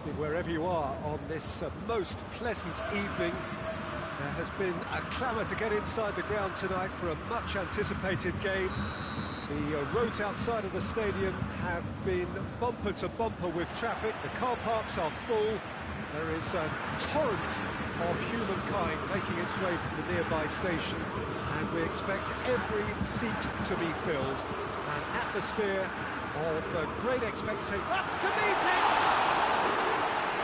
evening, wherever you are on this most pleasant evening. There has been a clamour to get inside the ground tonight for a much-anticipated game. The roads outside of the stadium have been bumper to bumper with traffic. The car parks are full. There is a torrent of humankind making its way from the nearby station, and we expect every seat to be filled. An atmosphere of great expectation. Up to meet it!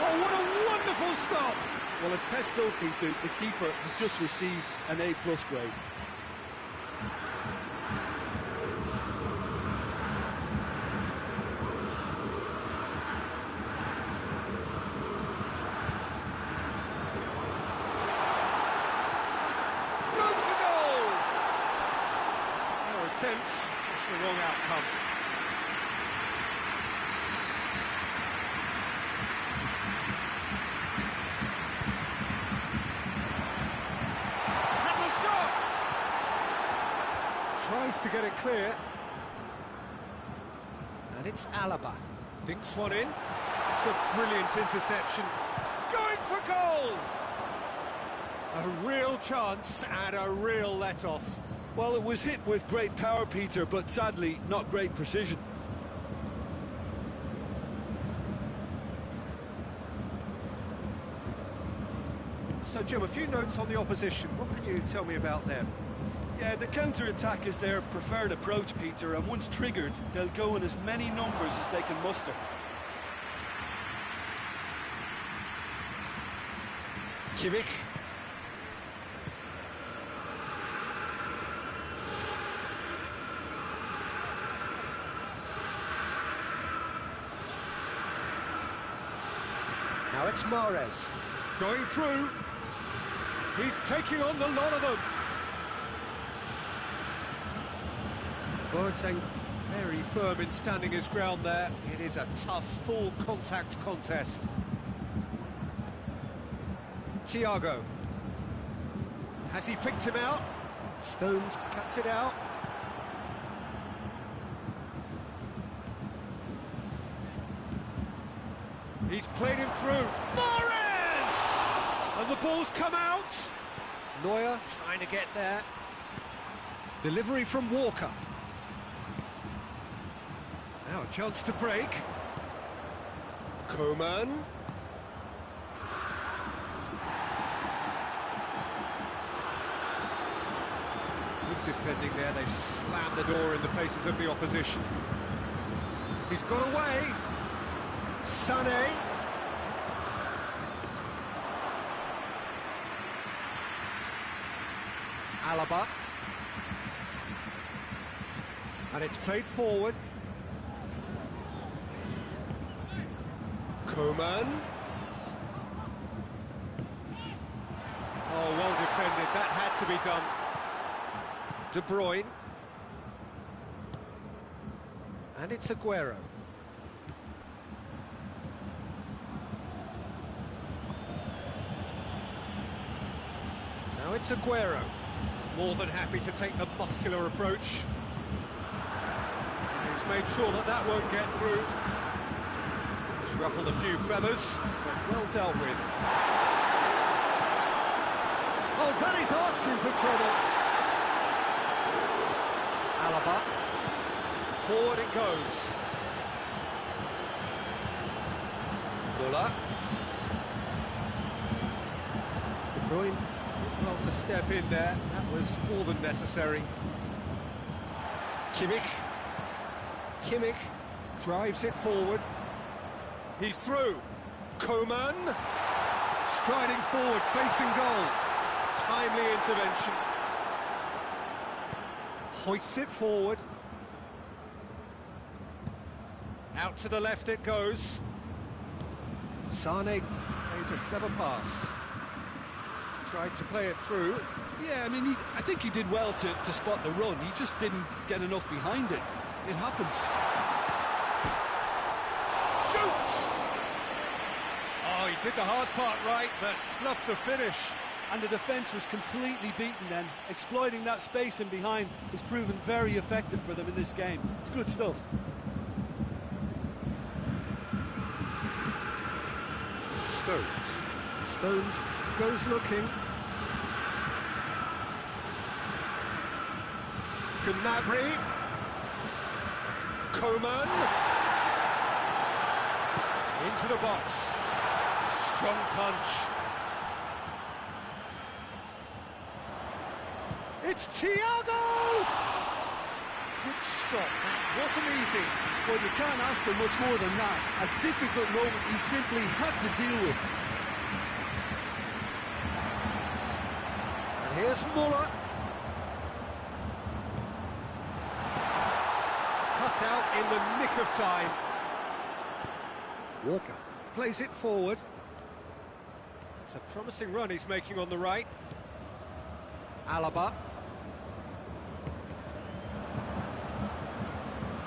Oh, what a wonderful stop! Well, as Tesco, Peter, the keeper has just received an A+ grade. Goes for goal! No attempt, just the wrong outcome. Tries to get it clear, and it's Alaba. Dinks one in. It's a brilliant interception. Going for goal! A real chance and a real let-off. Well, it was hit with great power, Peter, but sadly, not great precision. So, Jim, a few notes on the opposition. What can you tell me about them? Yeah, the counter-attack is their preferred approach, Peter, and once triggered, they'll go in as many numbers as they can muster. Kimmich. Now it's Mahrez. Going through. He's taking on the lot of them. Boateng very firm in standing his ground there. It is a tough, full contact contest. Thiago. Has he picked him out? Stones cuts it out. He's played him through. Mahrez! And the ball's come out. Neuer trying to get there. Delivery from Walker. Now a chance to break. Coman. Good defending there. They've slammed the door in the faces of the opposition. He's got away. Sané. Alaba. And it's played forward. Coman. Oh, well defended. That had to be done. De Bruyne. And it's Aguero. Now it's Aguero. More than happy to take the muscular approach. He's made sure that that won't get through. He's ruffled a few feathers, but well dealt with. Oh, that is asking for trouble. Alaba. Forward it goes. Müller. De Bruyne did well to step in there. That was more than necessary. Kimmich. Kimmich drives it forward. He's through. Coman. Striding forward, facing goal. Timely intervention. Hoists it forward. Out to the left it goes. Sané plays a clever pass. Tried to play it through. Yeah, I mean, I think he did well to spot the run. He just didn't get enough behind it. It happens. Shoots! Oh, he did the hard part right, but fluffed the finish. And the defence was completely beaten then. Exploiting that space in behind has proven very effective for them in this game. It's good stuff. Stones goes looking. Gnabry. Coman. Into the box. Strong punch. It's Thiago! Good stop. That wasn't easy. Well, you can't ask for much more than that. A difficult moment he simply had to deal with. And here's Muller. Cut out in the nick of time. Walker plays it forward. That's a promising run he's making on the right. Alaba.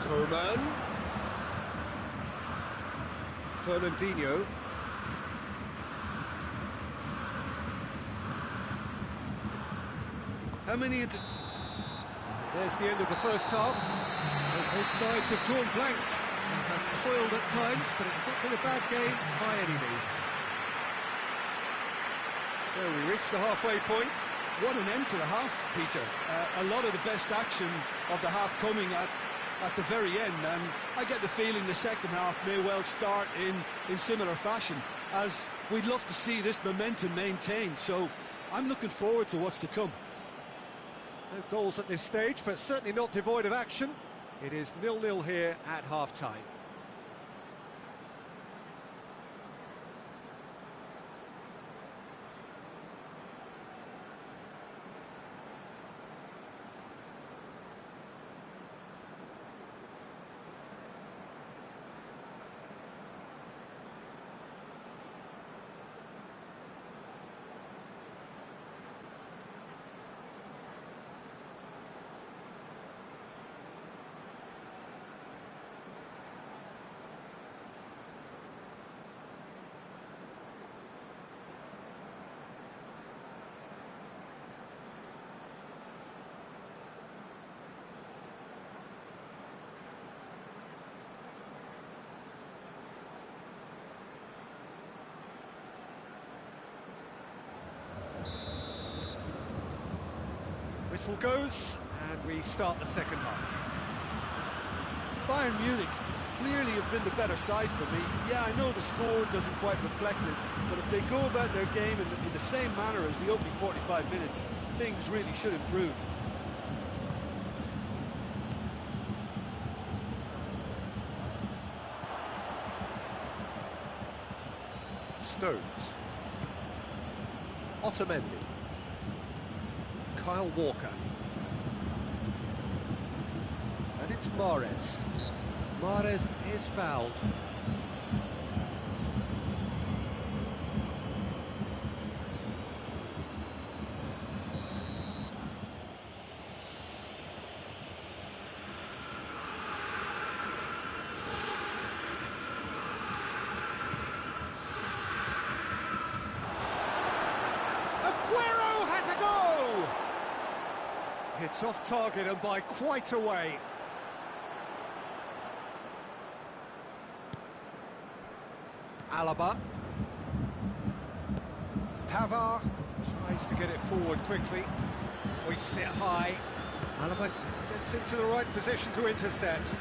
Coman. Fernandinho. How many... There's the end of the first half. Both sides have drawn blanks and have toiled at times, but it's not been a bad game by any means. So we reach the halfway point. What an end to the half, Peter. A lot of the best action of the half coming at the very end, and I get the feeling the second half may well start in similar fashion, as we'd love to see this momentum maintained, so I'm looking forward to what's to come. No goals at this stage, but certainly not devoid of action. It is 0-0 here at half-time. Whistle goes, and we start the second half. Bayern Munich clearly have been the better side for me. Yeah, I know the score doesn't quite reflect it, but if they go about their game in the same manner as the opening 45 minutes, things really should improve. Stones. Otamendi. Kyle Walker. And it's Mahrez. Mahrez is fouled. Aguero has a go! It's off target and by quite a way. Alaba. Pavard tries to get it forward quickly. Hoists it high. Alaba gets into the right position to intercept. It's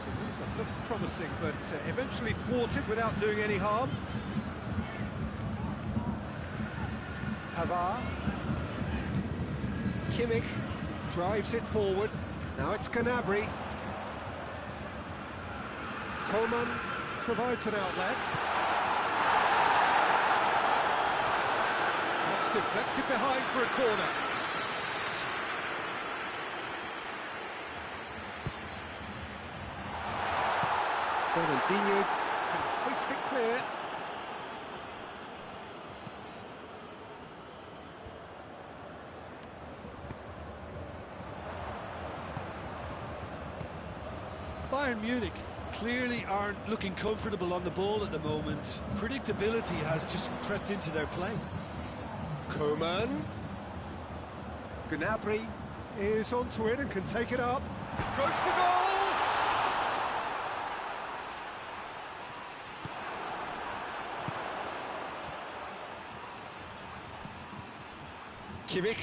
a move that looked promising, but eventually thwarted without doing any harm. Pavard. Kimmich drives it forward. Now it's Gnabry. Coman provides an outlet. Cross deflected behind for a corner. Fernandinho can hoist it clear. Bayern Munich clearly aren't looking comfortable on the ball at the moment. Predictability has just crept into their play. Coman. Gnabry is onto it and can take it up. Goes for goal! Kimmich.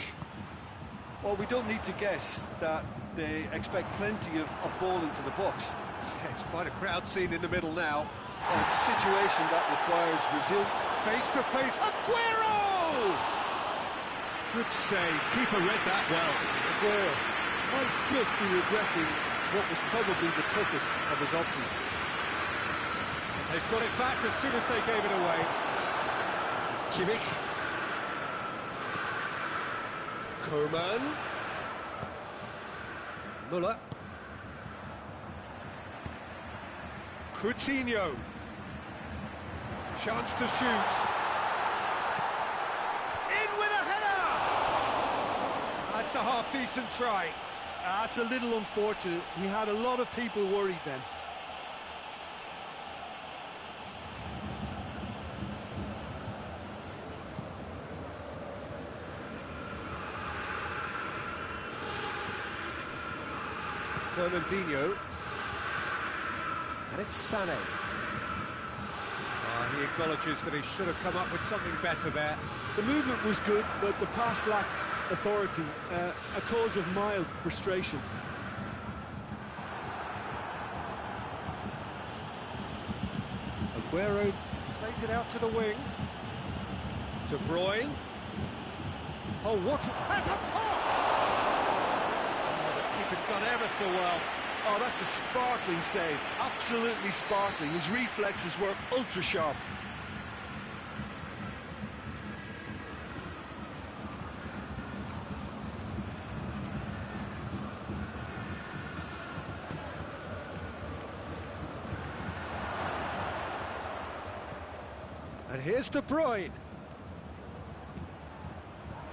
Well, we don't need to guess that they expect plenty of ball into the box. Yeah, it's quite a crowd scene in the middle now. Well, it's a situation that requires resilience. Face-to-face, Aguero! Good save, keeper read that well. Aguero might just be regretting what was probably the toughest of his options. They've got it back as soon as they gave it away. Kimmich. Coman. Müller. Coutinho. Chance to shoot. In with a header! That's a half-decent try. That's a little unfortunate. He had a lot of people worried then. Fernandinho. And it's Sané. He acknowledges that he should have come up with something better there. The movement was good, but the pass lacked authority, a cause of mild frustration. Aguero plays it out to the wing. De Bruyne. Oh, what? Has a pop! Oh, the keeper's done ever so well. Oh, that's a sparkling save. Absolutely sparkling. His reflexes were ultra sharp. And here's De Bruyne.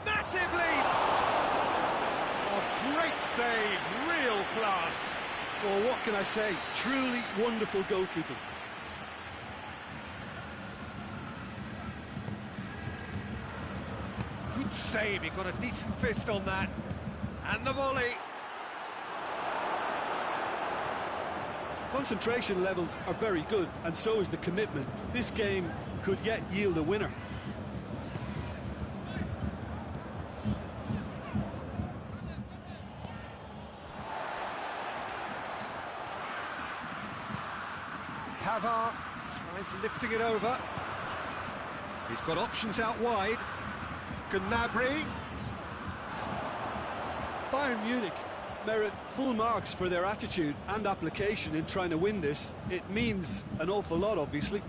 Massive leap! Oh, great save, real class. Well, what can I say? Truly wonderful goalkeeping. Good save, he got a decent fist on that. And the volley. Concentration levels are very good, and so is the commitment. This game could yet yield a winner. Pavard tries lifting it over. He's got options out wide. Gnabry. Bayern Munich merit full marks for their attitude and application in trying to win this. It means an awful lot, obviously.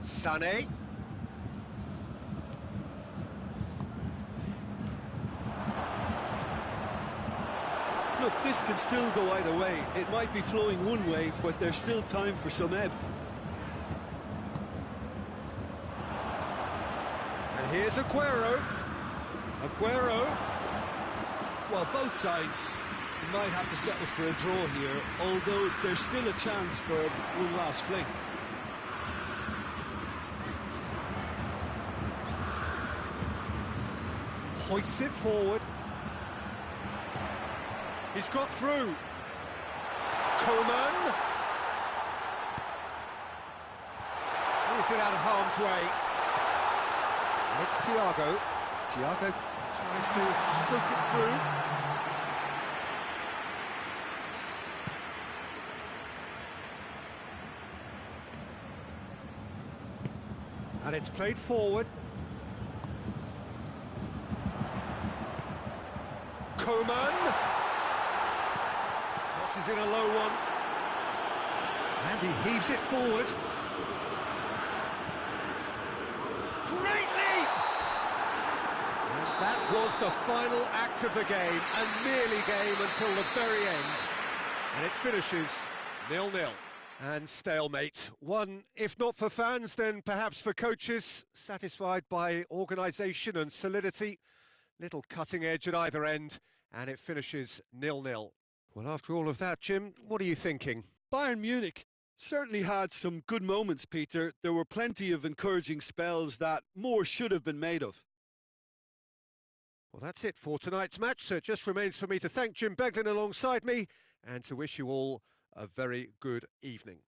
Sané. Look, this can still go either way. It might be flowing one way, but there's still time for some ebb. And here's Aguero. Aguero. Well, both sides might have to settle for a draw here, although there's still a chance for one last fling. Hoists it forward. He's got through. Coman. Clears it out of harm's way. And it's Thiago. Thiago tries to stroke it through. And it's played forward. Coman. Crosses in a low one. And he heaves it forward. Great leap! And that was the final act of the game, a nearly game until the very end. And it finishes 0-0. And stalemate. One, if not for fans, then perhaps for coaches, satisfied by organisation and solidity. Little cutting edge at either end, and it finishes 0-0. Well, after all of that, Jim, what are you thinking? Bayern Munich certainly had some good moments, Peter. There were plenty of encouraging spells that more should have been made of. Well, that's it for tonight's match, so it just remains for me to thank Jim Beglin alongside me and to wish you all a very good evening.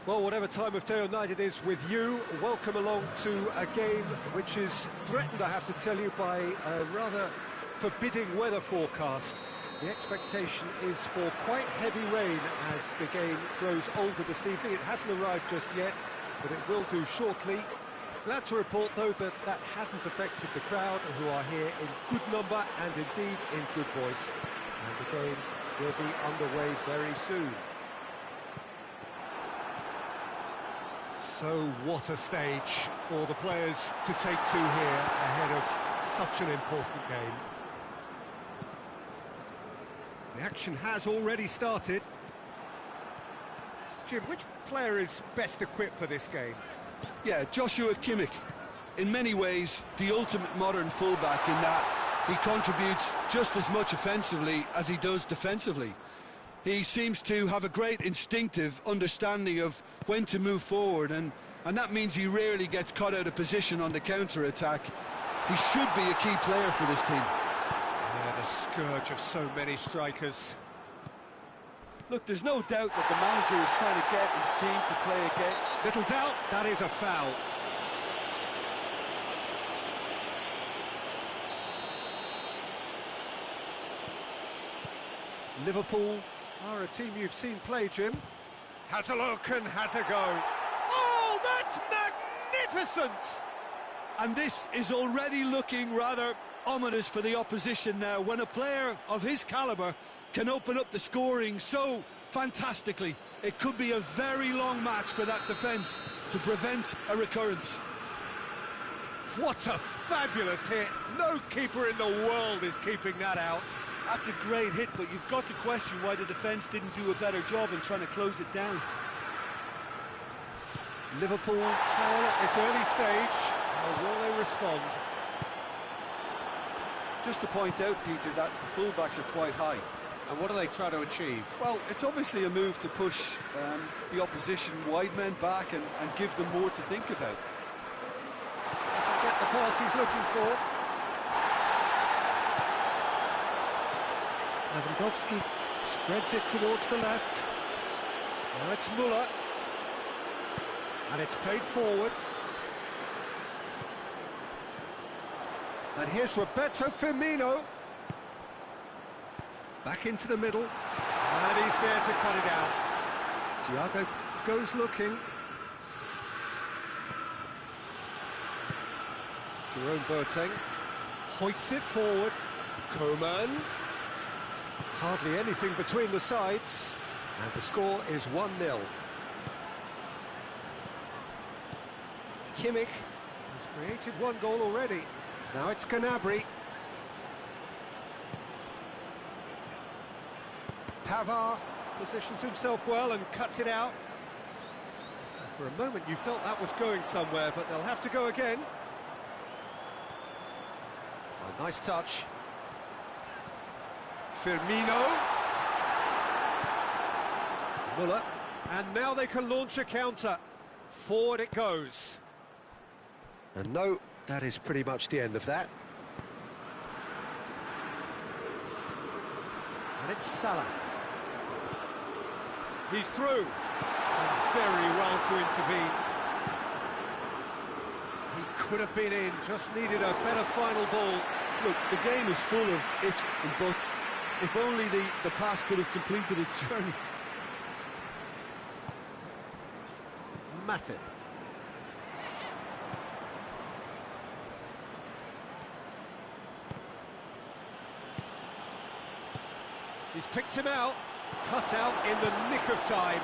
Well, whatever time of day or night it is with you, welcome along to a game which is threatened, I have to tell you, by a rather forbidding weather forecast. The expectation is for quite heavy rain as the game grows older this evening. It hasn't arrived just yet, but it will do shortly. Glad to report, though, that that hasn't affected the crowd, who are here in good number and indeed in good voice. And the game will be underway very soon. So what a stage for the players to take to here ahead of such an important game. The action has already started. Jim, which player is best equipped for this game? Yeah, Joshua Kimmich. In many ways, the ultimate modern fullback in that he contributes just as much offensively as he does defensively. He seems to have a great instinctive understanding of when to move forward, and that means he rarely gets caught out of position on the counter-attack. He should be a key player for this team. Yeah, the scourge of so many strikers. Look, there's no doubt that the manager is trying to get his team to play a game. Little doubt, that is a foul. Liverpool are a team you've seen play, Jim. Has a look and has a go. Oh, that's magnificent! And this is already looking rather ominous for the opposition now, when a player of his calibre can open up the scoring so fantastically. It could be a very long match for that defence to prevent a recurrence. What a fabulous hit. No keeper in the world is keeping that out. That's a great hit, but you've got to question why the defence didn't do a better job in trying to close it down. Liverpool trail at this early stage. How will they respond? Just to point out, Peter, that the fullbacks are quite high. And what do they try to achieve? Well, it's obviously a move to push the opposition wide men back and give them more to think about. Doesn't get the pass he's looking for. Lewandowski spreads it towards the left. Now it's Müller. And it's played forward. And here's Roberto Firmino. Back into the middle. And he's there to cut it out. Thiago goes looking. Jerome Boateng hoists it forward. Coman. Hardly anything between the sides. And the score is 1-0. Kimmich has created one goal already. Now it's Gnabry. Pavard positions himself well and cuts it out. For a moment you felt that was going somewhere, but they'll have to go again. A nice touch. Firmino. Müller. And now they can launch a counter. Forward it goes. And no, that is pretty much the end of that. And it's Salah. He's through. And very well to intervene. He could have been in, just needed a better final ball. Look, the game is full of ifs and buts. If only the pass could have completed its journey. Matip. He's picked him out, cut out in the nick of time.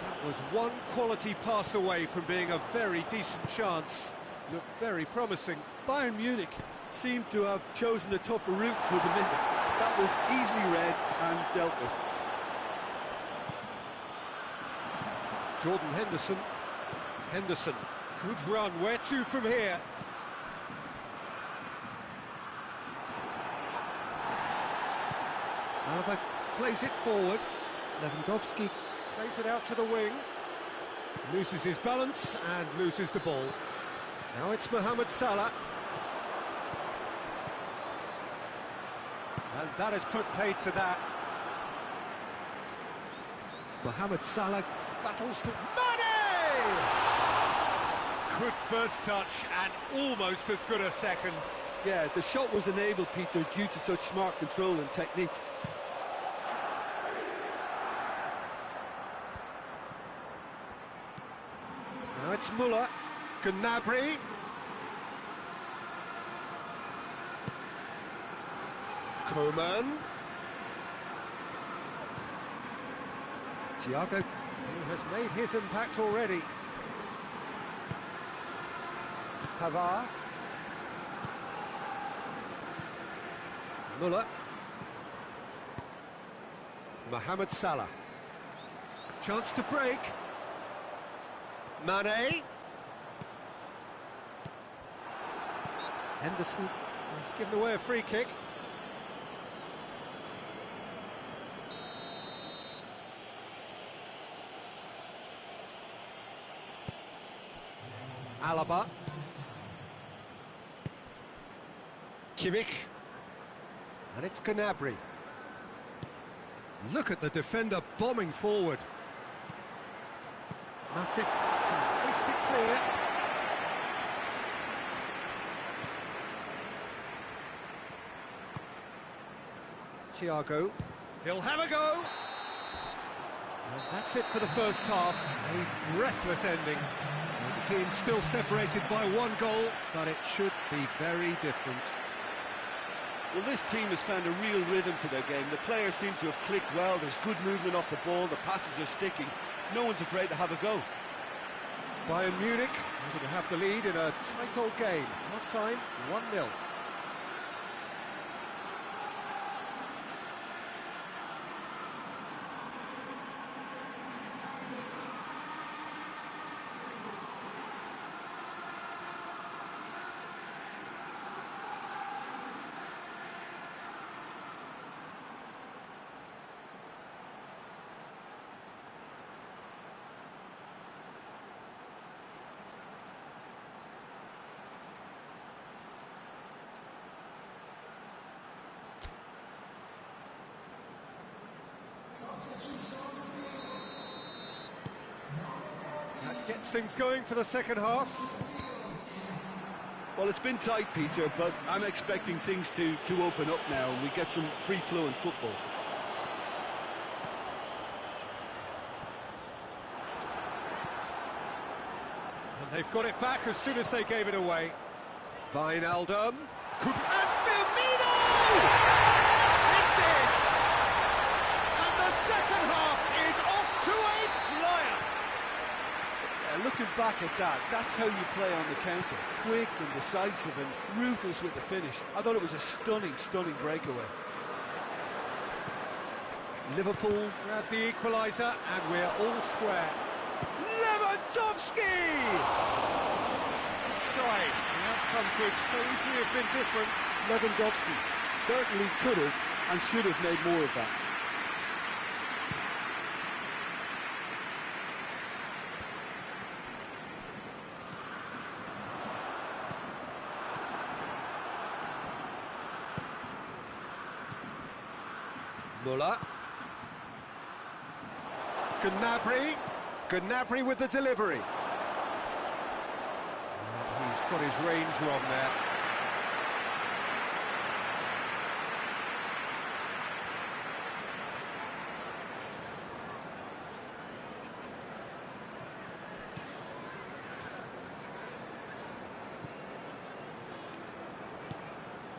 That was one quality pass away from being a very decent chance. Looked very promising. Bayern Munich seemed to have chosen a tougher route through the middle. That was easily read and dealt with. Jordan Henderson. Henderson, good run. Where to from here? Alaba plays it forward. Lewandowski plays it out to the wing. Loses his balance and loses the ball. Now it's Mohamed Salah. And that has put paid to that. Mohamed Salah battles to Mane! Good first touch and almost as good a second. Yeah, the shot was enabled, Peter, due to such smart control and technique. Now it's Müller. Gnabry. Coman. Thiago, who has made his impact already. Pavard. Muller. Mohamed Salah. Chance to break. Mane. Henderson has given away a free kick. Alaba. Kimmich. And it's Gnabry. Look at the defender bombing forward. Matip can hoist it clear. Thiago. He'll have a go. And that's it for the first half. A breathless ending. The team still separated by one goal, but it should be very different. Well, this team has found a real rhythm to their game. The players seem to have clicked well. There's good movement off the ball. The passes are sticking. No one's afraid to have a go. Bayern Munich able to have the lead in a tight old game. Half-time, 1-0. That gets things going for the second half. Well, it's been tight, Peter, but I'm expecting things to open up now and we get some free-flowing football. And they've got it back as soon as they gave it away. Wijnaldum. And Firmino! It's in! And the second half is off to a flyer! Looking back at that, that's how you play on the counter. Quick and decisive and ruthless with the finish. I thought it was a stunning, stunning breakaway. Liverpool grab the equaliser and we're all square. Lewandowski! Sorry, the outcome could so easily have been different. Lewandowski certainly could have and should have made more of that. Muller. Gnabry with the delivery. And he's got his range wrong there.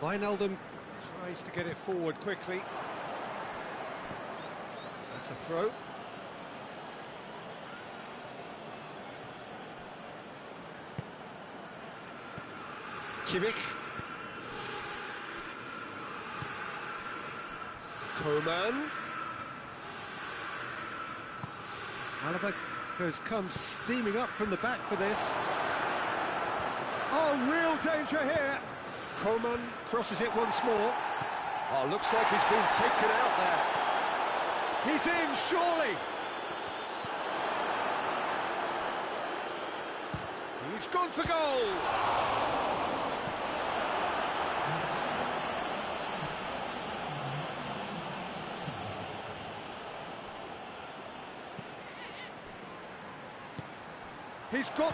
Wijnaldum tries to get it forward quickly. That's a throw. Kimmich. Coman. Alaba has come steaming up from the back for this. Oh, real danger here. Coman crosses it once more. Oh, looks like he's been taken out there. He's in, surely. He's gone for goal.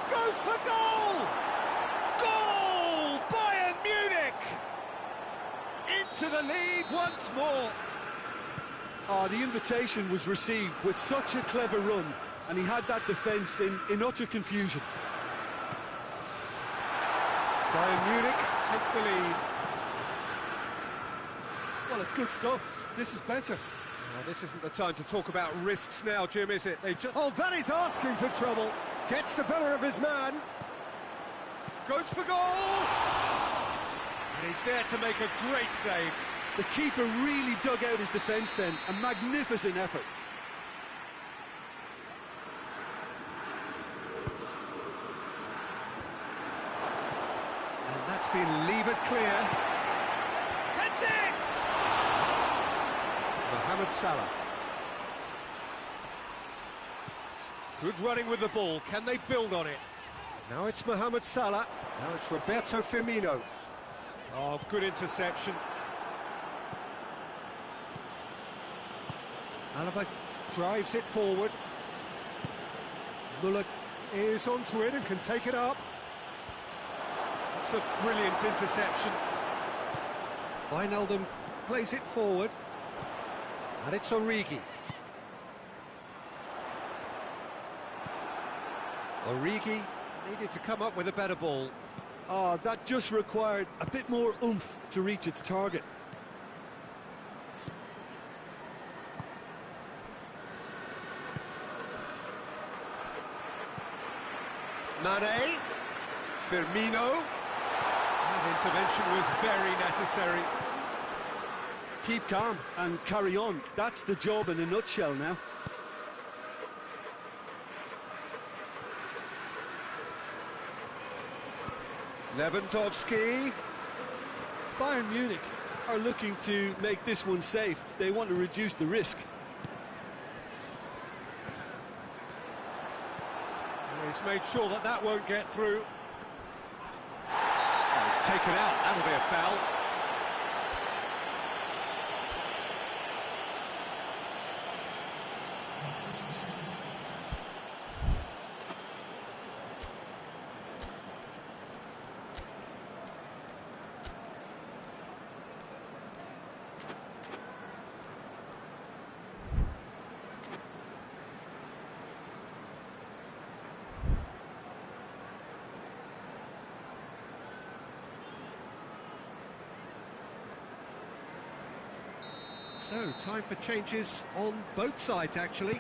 Goes for goal! Goal! Bayern Munich! Into the lead once more. Oh, the invitation was received with such a clever run, and he had that defence in utter confusion. Bayern Munich take the lead. Well, it's good stuff. This is better. Well, This isn't the time to talk about risks now, Jim, is it? Oh, that is asking for trouble. Gets the better of his man. Goes for goal! And he's there to make a great save. The keeper really dug out his defence then. A magnificent effort. And that's been levered clear. That's it! Mohamed Salah. Good running with the ball. Can they build on it? Now it's Mohamed Salah. Now it's Roberto Firmino. Oh, good interception. Alaba drives it forward. Muller is onto it and can take it up. That's a brilliant interception. Wijnaldum plays it forward. And it's Origi. Origi needed to come up with a better ball. Oh, that just required a bit more oomph to reach its target. Mane, Firmino. That intervention was very necessary. Keep calm and carry on. That's the job in a nutshell now. Lewandowski. Bayern Munich are looking to make this one safe. They want to reduce the risk. He's made sure that that won't get through. Oh, it's taken out. That'll be a foul. So, time for changes on both sides, actually.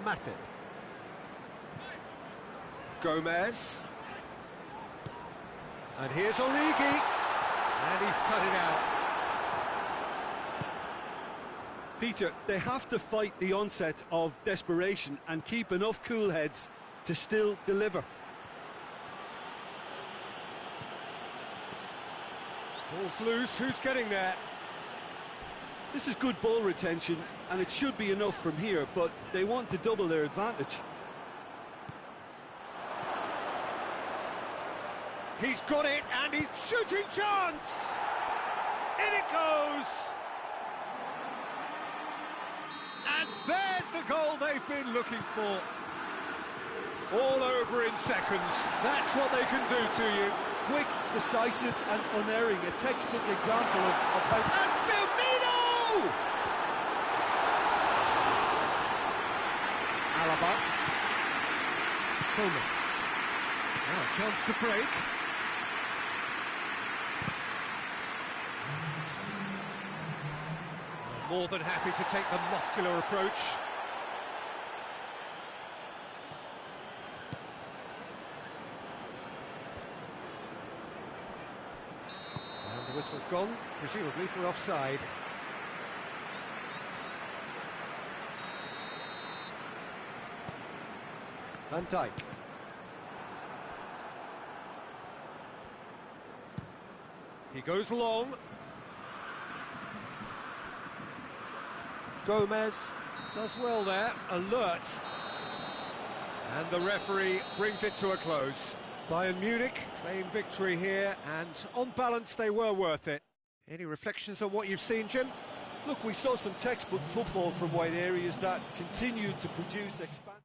Matip. Gomez. And here's Origi. And he's cut it out. Peter, they have to fight the onset of desperation and keep enough cool heads to still deliver. Ball's loose, who's getting there? This is good ball retention, and it should be enough from here, but they want to double their advantage. He's got it, and he's shooting chance! In it goes! And there's the goal they've been looking for. All over in seconds. That's what they can do to you. Quick, decisive, and unerring. A textbook example of how... And Firmino! Alaba. Coleman. Now a chance to break. More than happy to take the muscular approach. And the whistle's gone, presumably for offside. Van Dijk. He goes long. Gomez does well there, alert. And the referee brings it to a close. Bayern Munich claim victory here, and on balance they were worth it. Any reflections on what you've seen, Jim? Look, we saw some textbook football from wide areas that continued to produce expansion.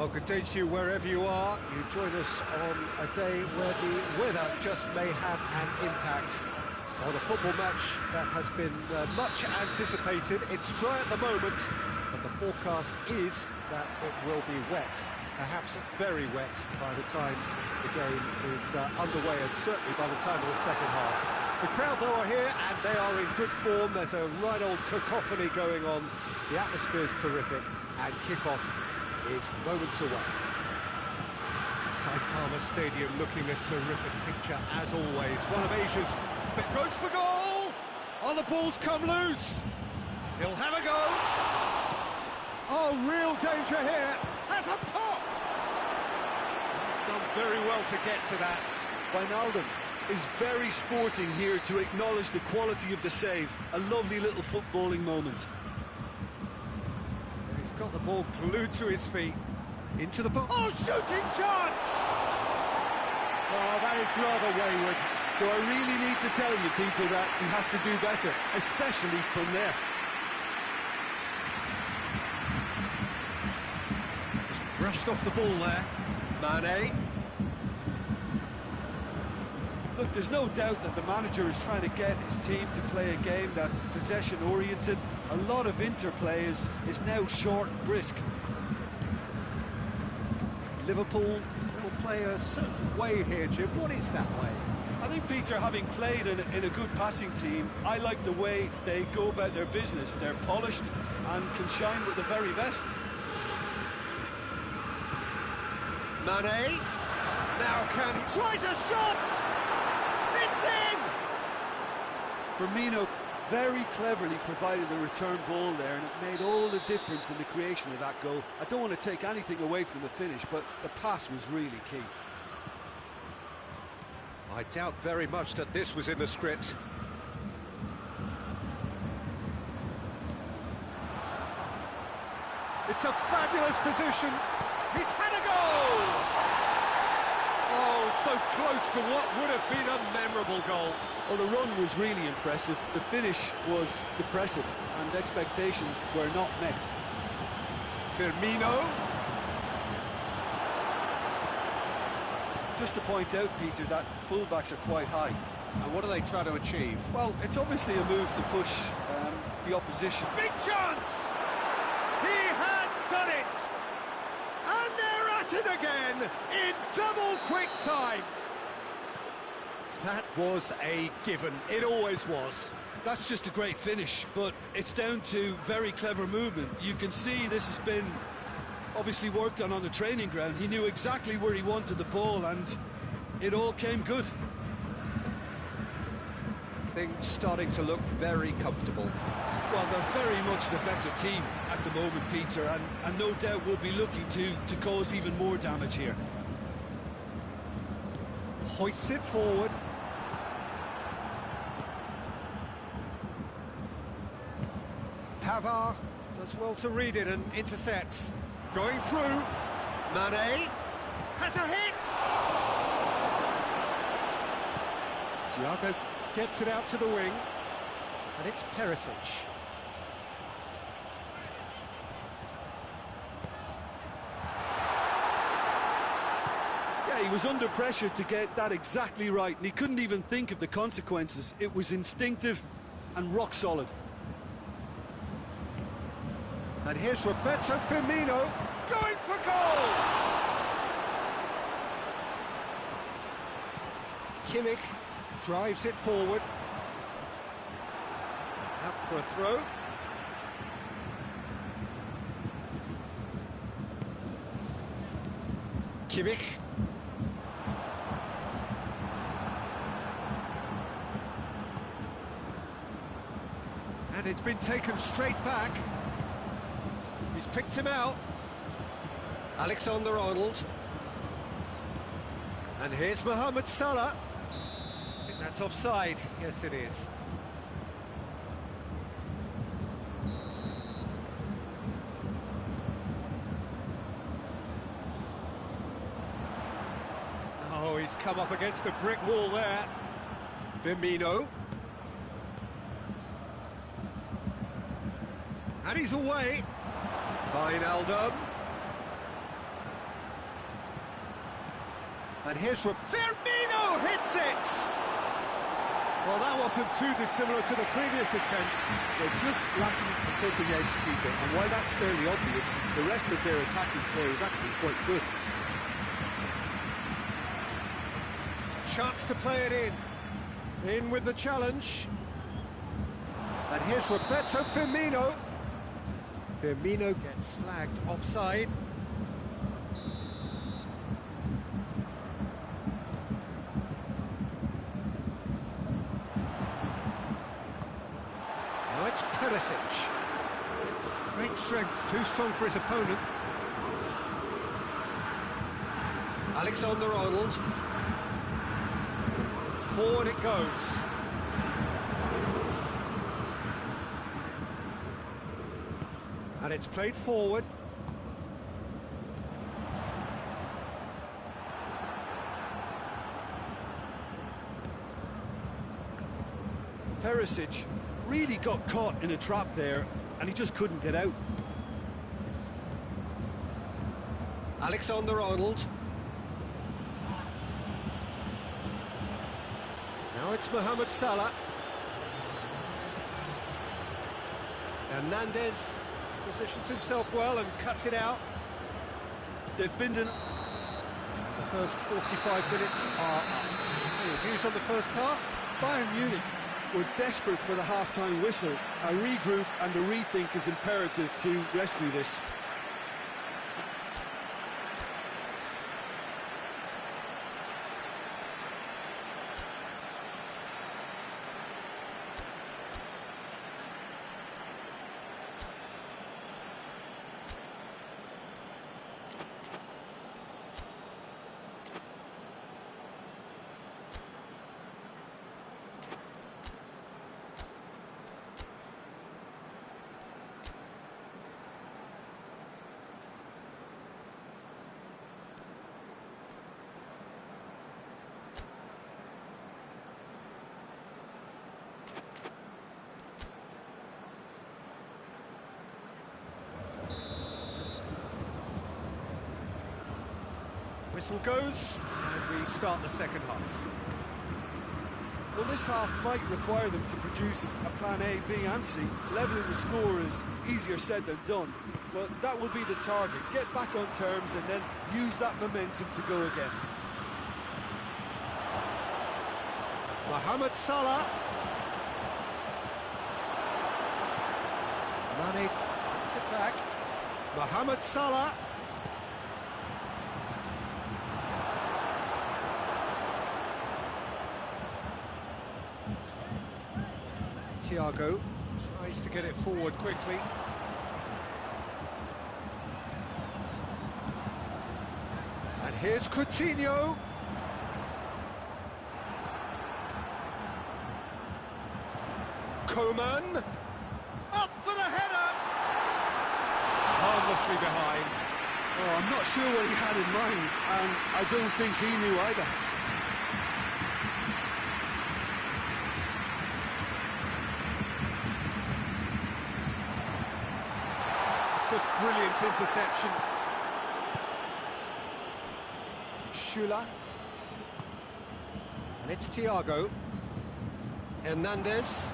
Well, good day to you wherever you are. You join us on a day where the weather just may have an impact on a football match that has been much anticipated. It's dry at the moment, but the forecast is that it will be wet, perhaps very wet by the time the game is underway, and certainly by the time of the second half. The crowd, though, are here, and they are in good form. There's a right old cacophony going on. The atmosphere is terrific, and kick-off is moments away. Saitama Stadium looking a terrific picture, as always. One of Asia's... It goes for goal! Oh, the ball's come loose! He'll have a go! Oh, real danger here! Has a pop! He's done very well to get to that. Wijnaldum is very sporting here to acknowledge the quality of the save. A lovely little footballing moment. He's got the ball glued to his feet. Into the box. Oh, shooting chance! Oh, that is rather wayward. Do I really need to tell you, Peter, that he has to do better, especially from there? Just brushed off the ball there. Mane. Look, there's no doubt that the manager is trying to get his team to play a game that's possession-oriented. A lot of interplay is now short and brisk. Liverpool will play a certain way here, Jim. What is that way? I think, Peter, having played in a good passing team, I like the way they go about their business. They're polished and can shine with the very best. Mane. Now can he... Tries a shot! It's in! Firmino very cleverly provided the return ball there, and it made all the difference in the creation of that goal. I don't want to take anything away from the finish, but the pass was really key. I doubt very much that this was in the script. It's a fabulous position. He's had a goal! Oh, so close to what would have been a memorable goal. Well, the run was really impressive. The finish was depressive, and expectations were not met. Firmino. Just to point out, Peter, that the fullbacks are quite high. And what do they try to achieve? Well, it's obviously a move to push the opposition. Big chance! He has done it! And they're at it again in double quick time. That was a given. It always was. That's just a great finish, but it's down to very clever movement. You can see this has been obviously worked on the training ground. He knew exactly where he wanted the ball, and it all came good. Things starting to look very comfortable. Well, they're very much the better team at the moment, Peter, and no doubt will be looking to cause even more damage here. Hoists it forward. Pavard does well to read it and intercepts. Going through. Mane has a hit! Thiago gets it out to the wing. And it's Perisic. Yeah, he was under pressure to get that exactly right, and he couldn't even think of the consequences. It was instinctive and rock solid. And here's Roberto Firmino going for goal! Kimmich drives it forward. Up for a throw. Kimmich. And it's been taken straight back. He's picked him out. Alexander-Arnold. And here's Mohamed Salah. I think that's offside. Yes, it is. Oh, he's come up against a brick wall there. Firmino. And he's away. Wijnaldum. And here's Firmino hits it! Well, that wasn't too dissimilar to the previous attempt. They're just lacking the cutting edge, Peter, and while that's fairly obvious, the rest of their attacking play is actually quite good. Chance to play it in. In with the challenge. And here's Roberto Firmino. Firmino gets flagged offside. Now it's Perisic. Great strength, too strong for his opponent. Alexander-Arnold. Forward it goes. And it's played forward. Perisic really got caught in a trap there, and he just couldn't get out. Alexander-Arnold. Now it's Mohamed Salah. Hernandez positions himself well and cuts it out. They've been in... The first 45 minutes are up. So your views on the first half? Bayern Munich were desperate for the half-time whistle. A regroup and a rethink is imperative to rescue this. Whistle goes, and we start the second half. Well, this half might require them to produce a plan A, B and C. Levelling the score is easier said than done, but that will be the target. Get back on terms and then use that momentum to go again. Mohamed Salah. Mane gets it back. Mohamed Salah. Thiago tries to get it forward quickly. And here's Coutinho. Coman. Up for the header. Harmlessly behind. Oh, I'm not sure what he had in mind, and I don't think he knew either. It's a brilliant interception. Schüller. And it's Thiago. Hernandez.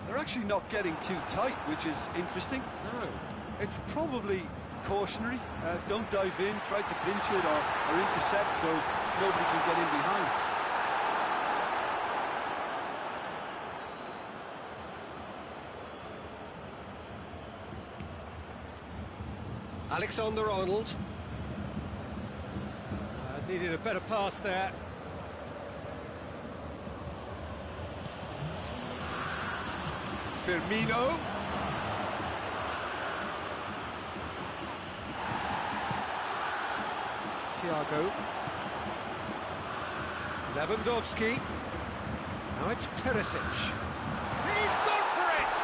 They're actually not getting too tight, which is interesting. No. It's probably cautionary. Don't dive in, try to pinch it or intercept so nobody can get in behind. Alexander-Arnold. Needed a better pass there. Firmino. Thiago. Lewandowski. Now it's Perisic. He's gone for it!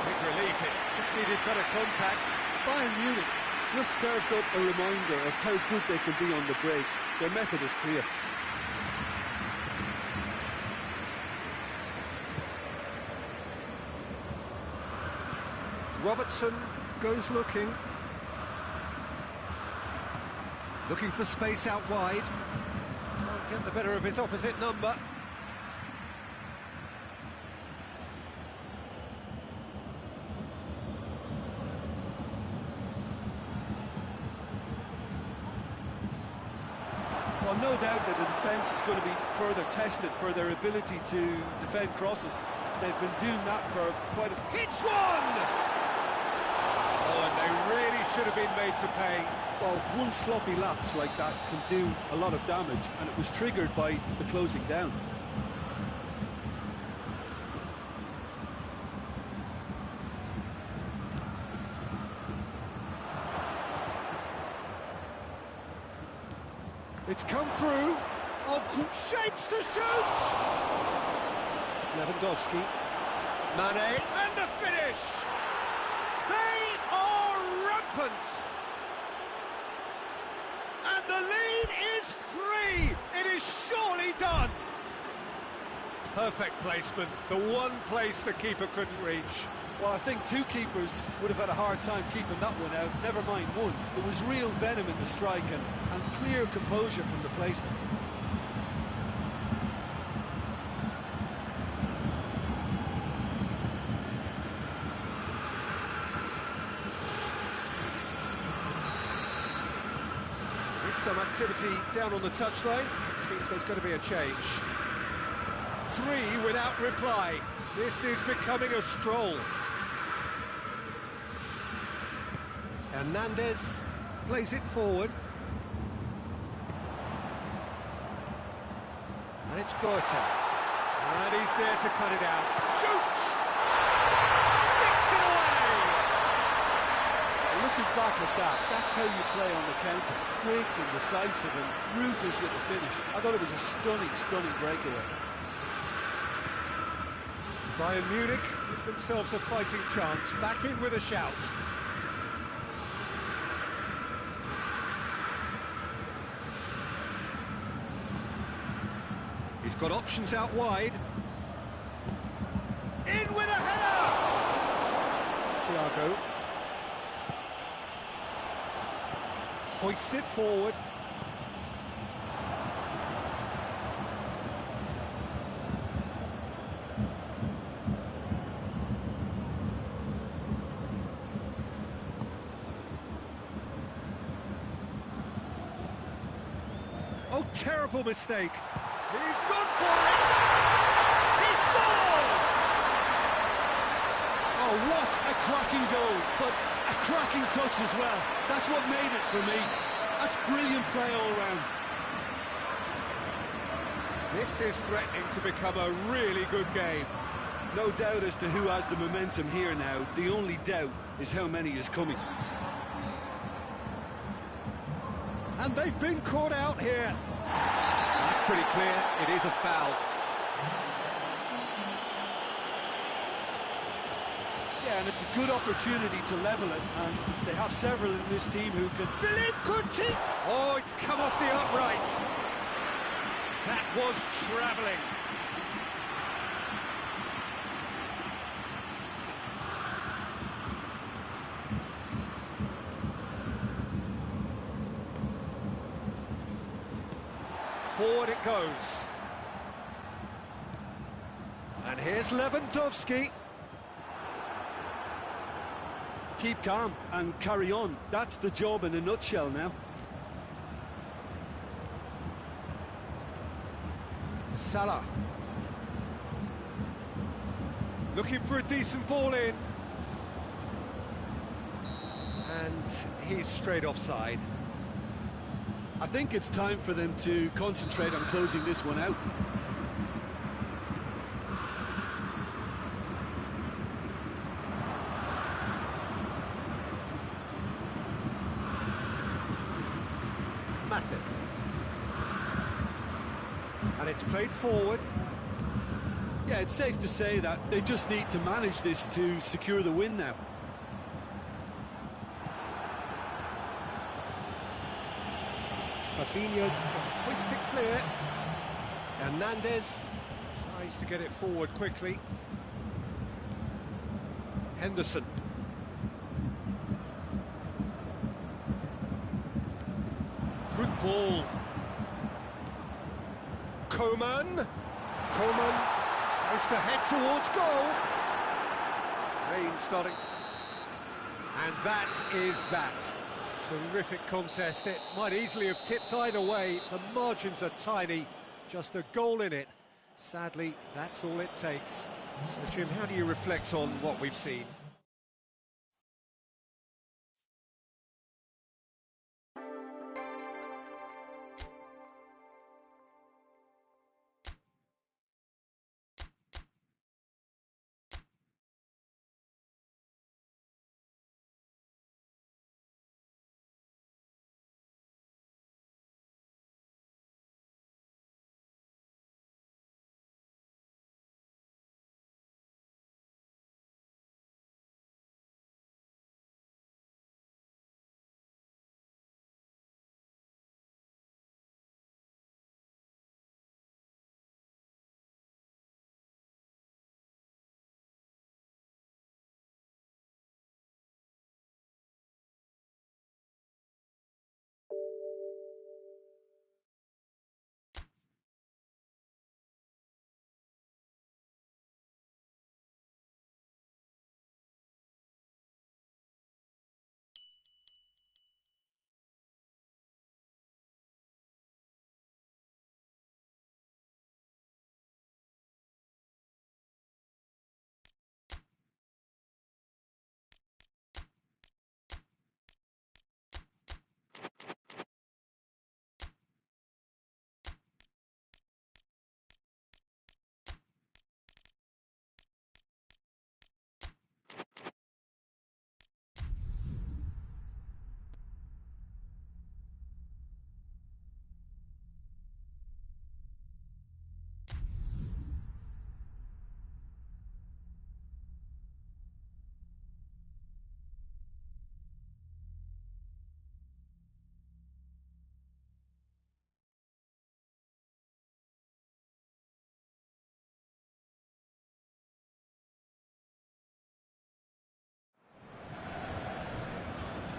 Big relief, it just needed better contact. Bayern Munich just served up a reminder of how good they can be on the break. Their method is clear. Robertson goes looking. Looking for space out wide. Can't get the better of his opposite number. Well, no doubt that the defence is going to be further tested for their ability to defend crosses. They've been doing that for quite a... Hits one! Oh, and they really should have been made to pay. Well, one sloppy lapse like that can do a lot of damage, and it was triggered by the closing down. It's come through. Oh, shapes to shoot! Lewandowski. Mane, and the finish! They are rampant! And the lead is 3! It is surely done! Perfect placement, the one place the keeper couldn't reach. Well, I think two keepers would have had a hard time keeping that one out, never mind one. It was real venom in the strike and clear composure from the placement. There's some activity down on the touchline. It seems there's going to be a change. 3 without reply. This is becoming a stroll. Hernandez plays it forward. And it's Berta. And he's there to cut it out. Shoots! Sticks it away! Looking back at that, that's how you play on the counter. Quick and decisive and ruthless with the finish. I thought it was a stunning, stunning breakaway. Bayern Munich give themselves a fighting chance. Back in with a shout. He's got options out wide. In with a header! Thiago. Hoists it forward. Oh, terrible mistake. He's gone for it! He scores! Oh, what a cracking goal, but a cracking touch as well. That's what made it for me. That's brilliant play all round. This is threatening to become a really good game. No doubt as to who has the momentum here now. The only doubt is how many is coming. And they've been caught out here. That's pretty clear, it is a foul. Yeah, and it's a good opportunity to level it, and they have several in this team who can... Philippe Coutinho! Oh, it's come off the upright. That was travelling. Forward it goes. And here's Lewandowski. Keep calm and carry on. That's the job in a nutshell now. Salah. Looking for a decent ball in. And he's straight offside. I think it's time for them to concentrate on closing this one out. Matip. And it's played forward. Yeah, it's safe to say that they just need to manage this to secure the win now. Fabinho can hoist it clear. Hernandez tries to get it forward quickly. Henderson. Good ball. Coman tries to head towards goal. Rain starting. And that is that. Terrific contest. It might easily have tipped either way. The margins are tiny. Just a goal in it. Sadly, that's all it takes. So, Jim, how do you reflect on what we've seen?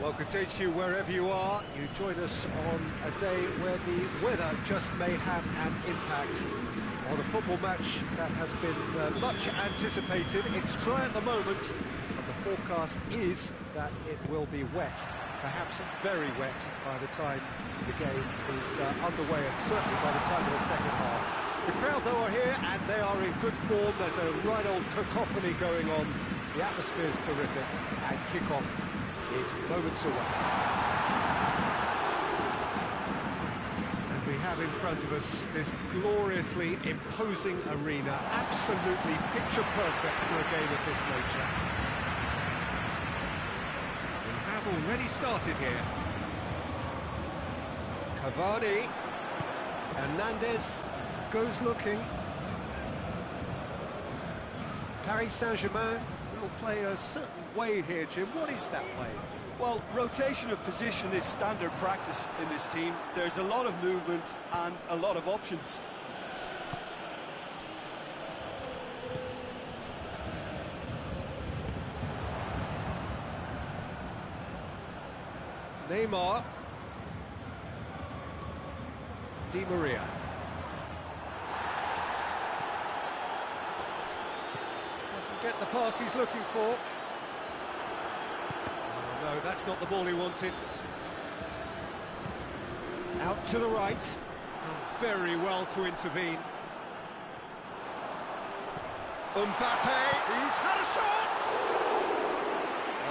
Well, good day to you wherever you are. You join us on a day where the weather just may have an impact on a football match that has been much anticipated. It's dry at the moment, but the forecast is that it will be wet, perhaps very wet by the time the game is underway, and certainly by the time of the second half. The crowd, though, are here, and they are in good form. There's a right old cacophony going on. The atmosphere is terrific, and kick-off is moments away. And we have in front of us this gloriously imposing arena, absolutely picture perfect for a game of this nature. We have already started here. Cavani, Hernandez goes looking. Paris Saint-Germain will play a certain way here, Jim. What is that way? Well, rotation of position is standard practice in this team. There's a lot of movement and a lot of options. Neymar. Di Maria. Doesn't get the pass he's looking for. Oh, no, that's not the ball he wanted. Out to the right. Done very well to intervene. Mbappe, he's had a shot!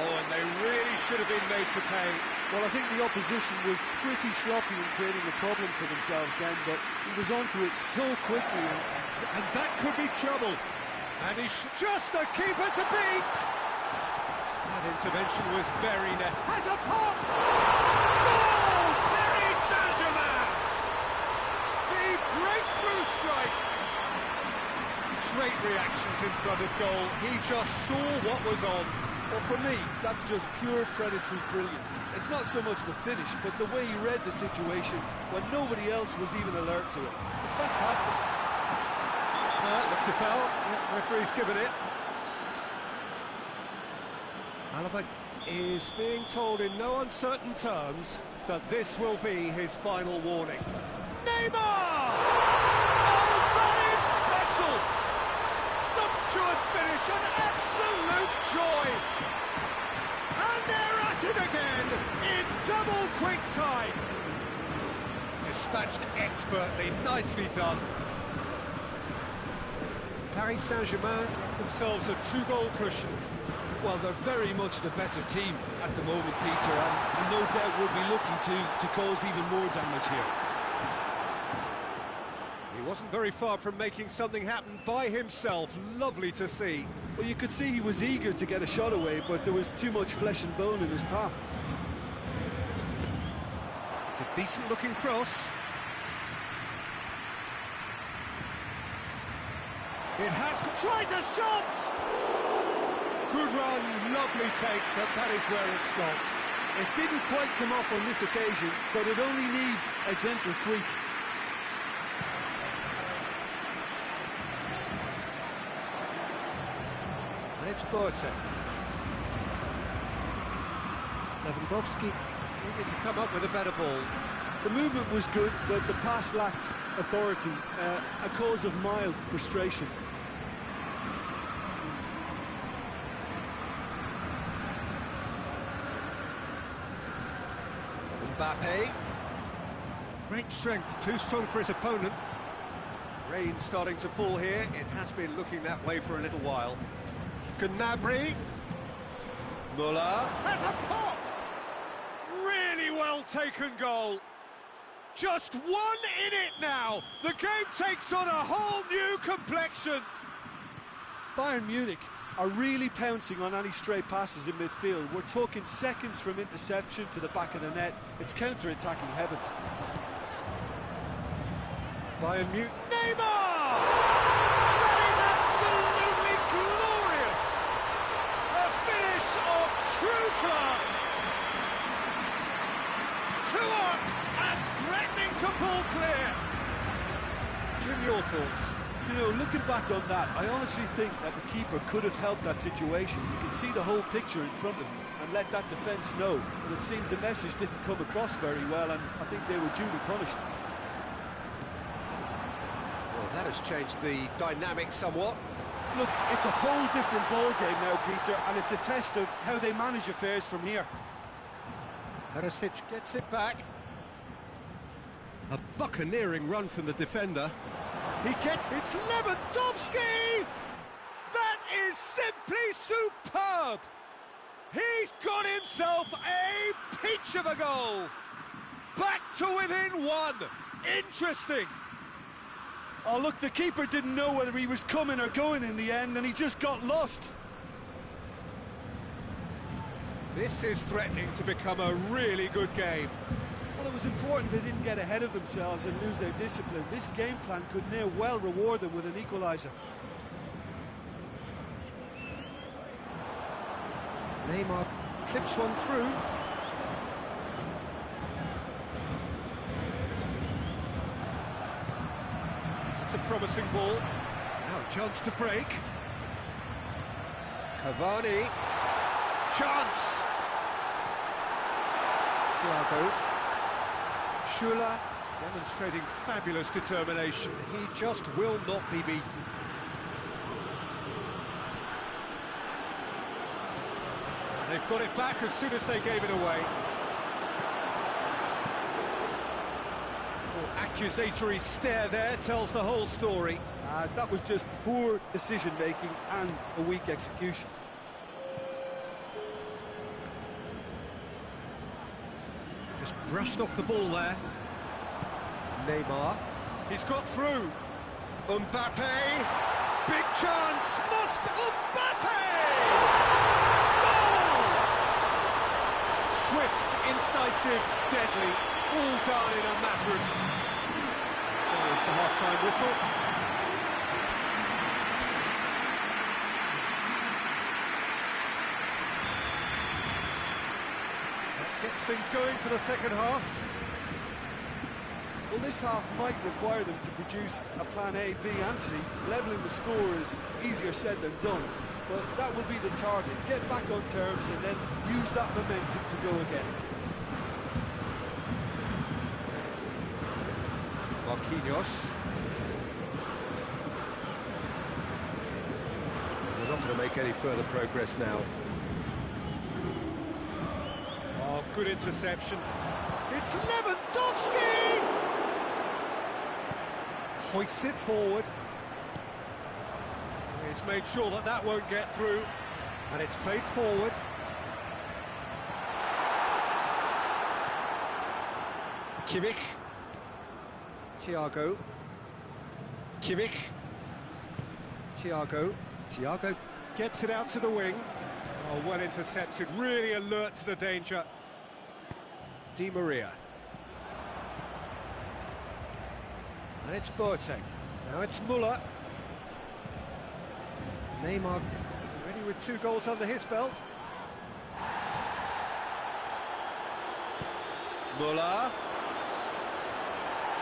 Oh, and they really should have been made to pay. Well, I think the opposition was pretty sloppy in creating a problem for themselves then, but he was onto it so quickly. And that could be trouble. And he's just the keeper to beat! That intervention was very necessary. Has a pop! Goal! Paris Saint-Germain! The breakthrough strike! Great reactions in front of goal. He just saw what was on. Well, for me, that's just pure predatory brilliance. It's not so much the finish, but the way he read the situation when nobody else was even alert to it. It's fantastic. Looks a foul. Yeah, referee's given it. Alaba is being told in no uncertain terms that this will be his final warning. Neymar! Oh, that is special! Sumptuous finish, an absolute joy! And they're at it again in double quick time. Dispatched expertly, nicely done. Paris Saint-Germain get themselves a 2-goal cushion. Well, they're very much the better team at the moment, Peter, and no doubt will be looking to cause even more damage here. He wasn't very far from making something happen by himself. Lovely to see. Well, you could see he was eager to get a shot away, but there was too much flesh and bone in his path. It's a decent-looking cross. It has... tries a shot! Good run, lovely take, but that is where it stopped. It didn't quite come off on this occasion, but it only needs a gentle tweak. And it's Boateng. Lewandowski needed to come up with a better ball. The movement was good, but the pass lacked authority, a cause of mild frustration. Mbappe. Great strength, too strong for his opponent. Rain starting to fall here. It has been looking that way for a little while. Gnabry. Muller has a pop! Really well taken goal. Just one in it now. The game takes on a whole new complexion. Bayern Munich are really pouncing on any stray passes in midfield. We're talking seconds from interception to the back of the net. It's counter-attacking heaven. Bayern Munich. Neymar! That is absolutely glorious! A finish of true class! 2 up and threatening to pull clear. Jim, your thoughts? You know, looking back on that, I honestly think that the keeper could have helped that situation. You can see the whole picture in front of him and let that defence know. But it seems the message didn't come across very well, and I think they were duly punished. Well, that has changed the dynamic somewhat. Look, it's a whole different ball game now, Peter, and it's a test of how they manage affairs from here. Perisic gets it back. A buccaneering run from the defender. He gets... it's Lewandowski! That is simply superb! He's got himself a peach of a goal! Back to within 1! Interesting! Oh, look, the keeper didn't know whether he was coming or going in the end, and he just got lost. This is threatening to become a really good game. Well, it was important they didn't get ahead of themselves and lose their discipline. This game plan could near well reward them with an equaliser. Neymar clips one through. That's a promising ball. Now a chance to break. Cavani. Chance! Thiago. Schuller demonstrating fabulous determination. He just will not be beaten. They've got it back as soon as they gave it away. The accusatory stare there tells the whole story. That was just poor decision-making and a weak execution. Just brushed off the ball there. Neymar. He's got through. Mbappe. Big chance. Must. Mbappe! Goal! Swift, incisive, deadly. All done in a matter of... There's the half-time whistle. Gets things going for the second half. Well, this half might require them to produce a plan A, B and C. Levelling the score is easier said than done, but that will be the target. Get back on terms and then use that momentum to go again. Marquinhos. They're not going to make any further progress now. Oh, good interception. It's Lewandowski! Hoists it forward. He's made sure that that won't get through. And it's played forward. Kimmich. Thiago. Kimmich. Thiago. Thiago gets it out to the wing. Oh, well intercepted, really alert to the danger. Di Maria. And it's Boateng. Now it's Müller. Neymar already with 2 goals under his belt. Müller.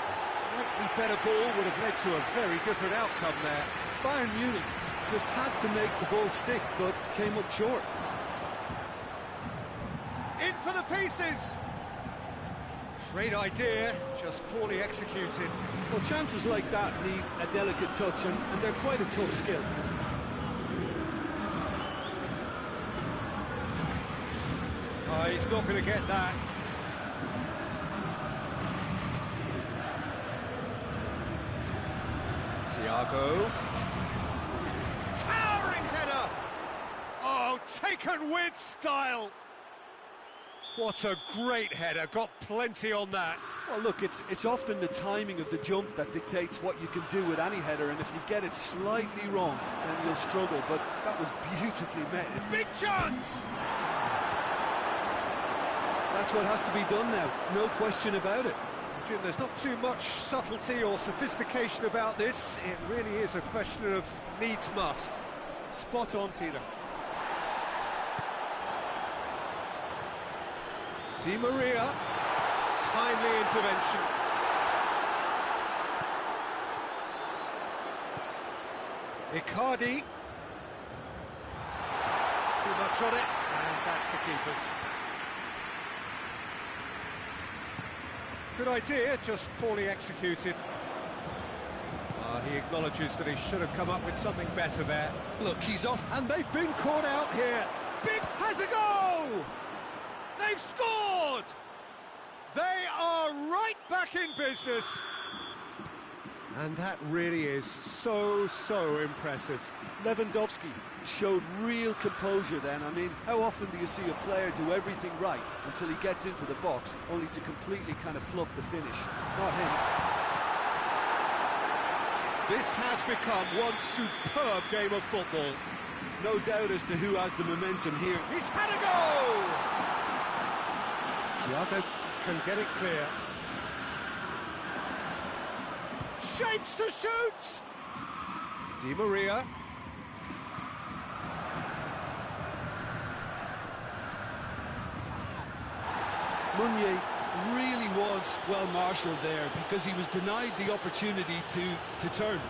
A slightly better ball would have led to a very different outcome there. Bayern Munich just had to make the ball stick, but came up short. In for the pieces! Great idea, just poorly executed. Well, chances like that need a delicate touch, and they're quite a tough skill. Oh, he's not going to get that. Thiago. Towering header! Oh, taken with style! What a great header, got plenty on that. Well, look, it's often the timing of the jump that dictates what you can do with any header, and if you get it slightly wrong, then you'll struggle, but that was beautifully met. Big chance! That's what has to be done now, no question about it. Jim, there's not too much subtlety or sophistication about this. It really is a question of needs must. Spot on, Peter. Di Maria, timely intervention. Icardi. Too much on it, and that's the keeper's. Good idea, just poorly executed. He acknowledges that he should have come up with something better there. Look, he's off. And they've been caught out here. Big has a goal! They've scored! They are right back in business. And that really is so impressive. Lewandowski showed real composure then. I mean, how often do you see a player do everything right until he gets into the box, only to completely kind of fluff the finish? Not him. This has become one superb game of football. No doubt as to who has the momentum here. He's had a goal! Thiago can get it clear. Shapes to shoot! Di Maria. Meunier really was well marshalled there because he was denied the opportunity to turn.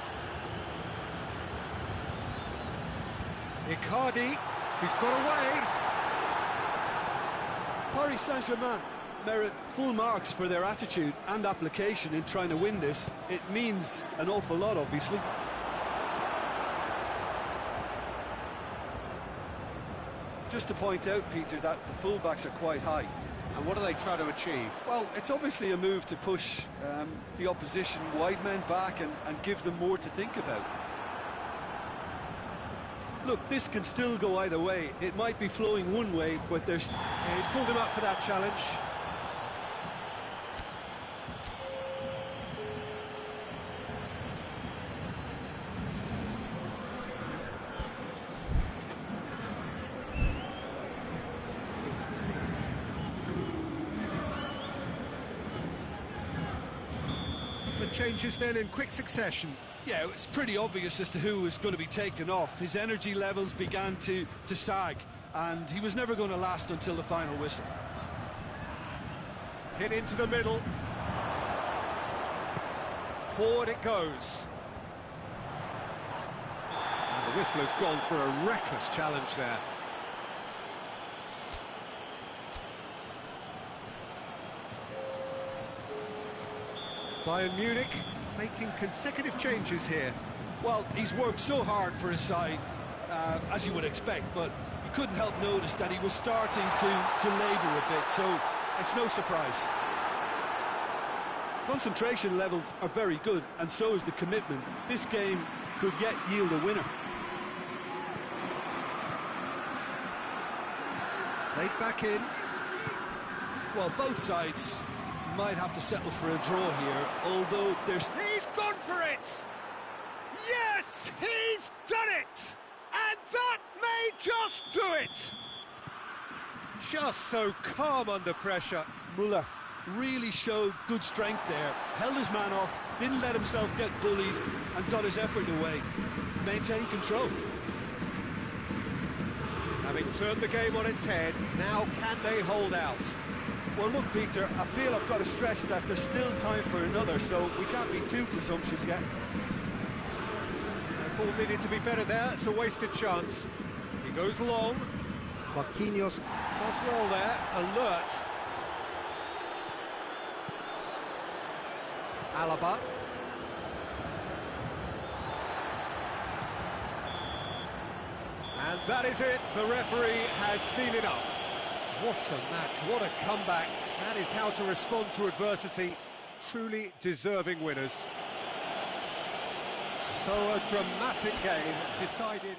Icardi, he's got away. Paris Saint-Germain merit full marks for their attitude and application in trying to win this. It means an awful lot, obviously. Just to point out, Peter, that the fullbacks are quite high. And what do they try to achieve? Well, it's obviously a move to push the opposition wide men back and give them more to think about. Look, this can still go either way. It might be flowing one way, but there's... Yeah, he's pulled him up for that challenge. The changes then in quick succession. Yeah, it's pretty obvious as to who was going to be taken off. His energy levels began to sag, and he was never going to last until the final whistle. Hit into the middle. Forward it goes. And the whistle has gone for a reckless challenge there. Bayern Munich making consecutive changes here. Well, he's worked so hard for his side, as you would expect, but you couldn't help notice that he was starting to labour a bit, so it's no surprise. Concentration levels are very good, and so is the commitment. This game could yet yield a winner. Played back in. Well, both sides might have to settle for a draw here, although there's... He's gone for it! Yes, he's done it! And that may just do it! Just so calm under pressure. Muller really showed good strength there, held his man off, didn't let himself get bullied, and got his effort away. Maintained control. Having turned the game on its head, now can they hold out? Well, look, Peter, I feel I've got to stress that there's still time for another, so we can't be too presumptuous yet. The ball needed to be better there, it's a wasted chance. He goes long. Marquinhos does well there, alert. Alaba. And that is it, the referee has seen enough. What a match, what a comeback. That is how to respond to adversity. Truly deserving winners. So a dramatic game decided...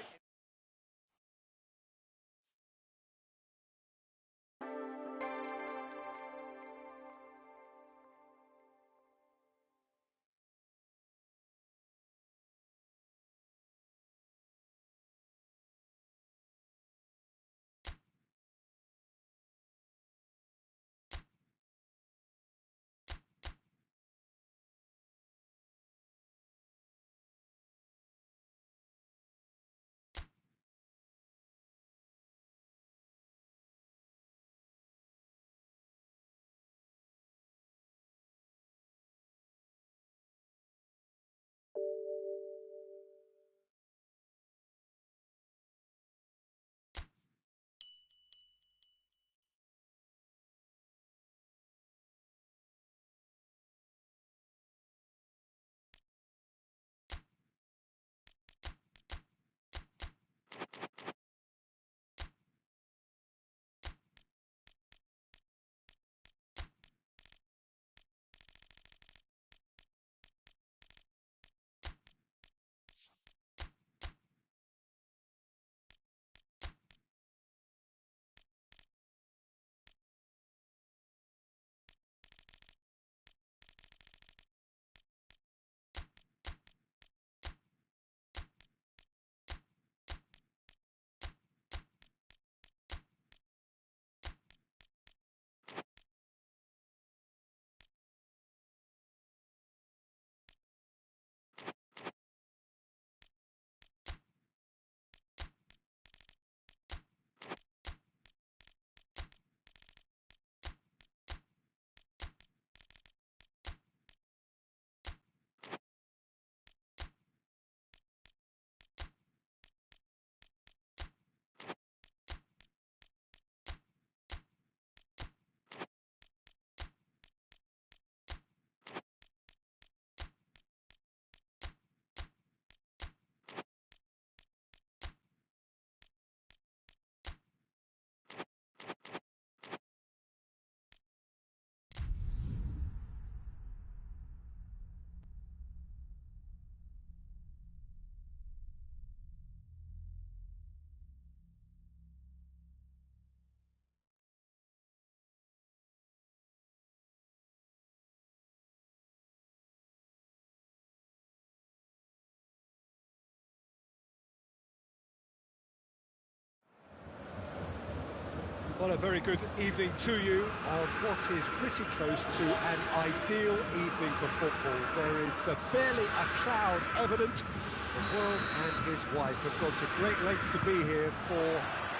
Well, a very good evening to you on what is pretty close to an ideal evening for football. There is barely a cloud evident. The world and his wife have gone to great lengths to be here for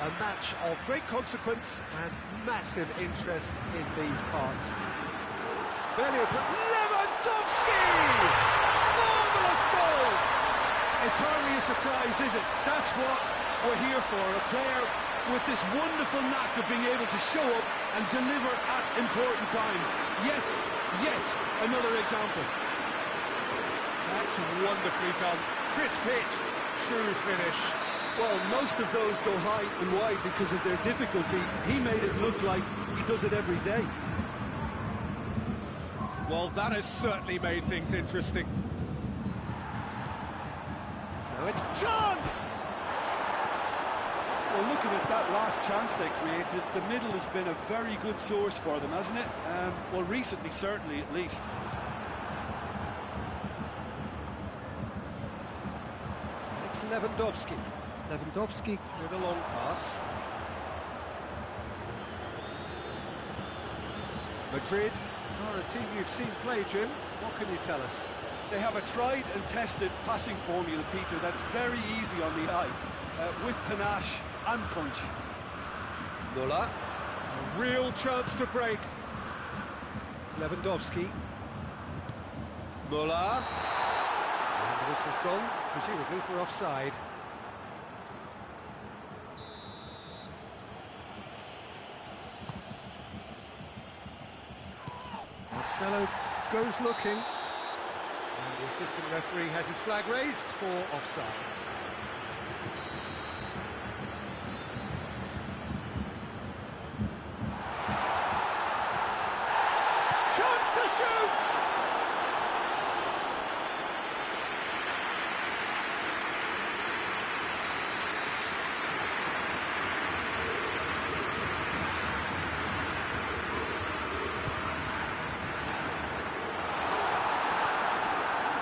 a match of great consequence and massive interest in these parts. Barely a... Lewandowski! Marvellous goal! It's hardly a surprise, is it? That's what we're here for, a player with this wonderful knack of being able to show up and deliver at important times. Yet another example. That's wonderfully done. Crisp hit, true finish. Well, most of those go high and wide because of their difficulty. He made it look like he does it every day. Well, that has certainly made things interesting. Now it's chance! Well, looking at that last chance they created, the middle has been a very good source for them, hasn't it? Well, recently, certainly, at least. It's Lewandowski. Lewandowski with a long pass. Madrid are a team you've seen play, Jim. What can you tell us? They have a tried and tested passing formula, Peter, that's very easy on the eye, with panache and punch. Muller, a real chance to break. Lewandowski. Muller. And this has gone, presumably for offside. Marcelo goes looking. And the assistant referee has his flag raised for offside. Chance to shoot!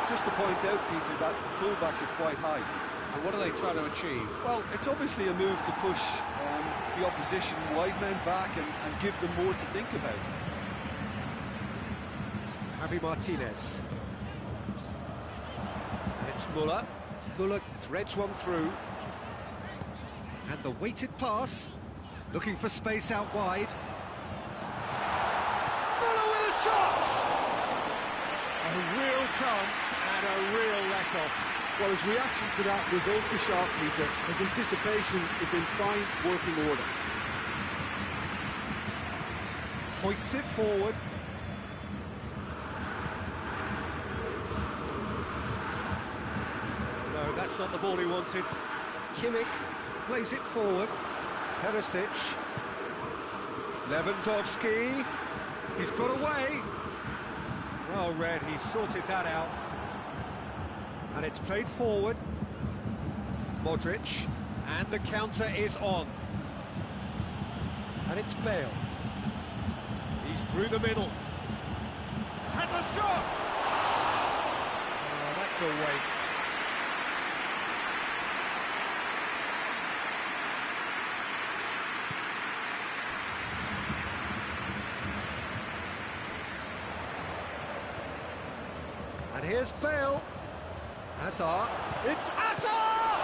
Just to point out, Peter, that the fullbacks are quite high. And what are they trying to achieve? Well, it's obviously a move to push the opposition wide men back and give them more to think about. Javi Martinez. And it's Muller. Muller threads one through. And the weighted pass. Looking for space out wide. Muller with a shot! A real chance and a real let-off. Well, his reaction to that was ultra-sharp, Peter. His anticipation is in fine working order. Hoists it forward. No, that's not the ball he wanted. Kimmich plays it forward. Perisic. Lewandowski. He's got away. Well read, he sorted that out. And it's played forward. Modric. And the counter is on. And it's Bale. He's through the middle. Has a shot! Oh, that's a waste. And here's Bale. Hazard. It's Hazard!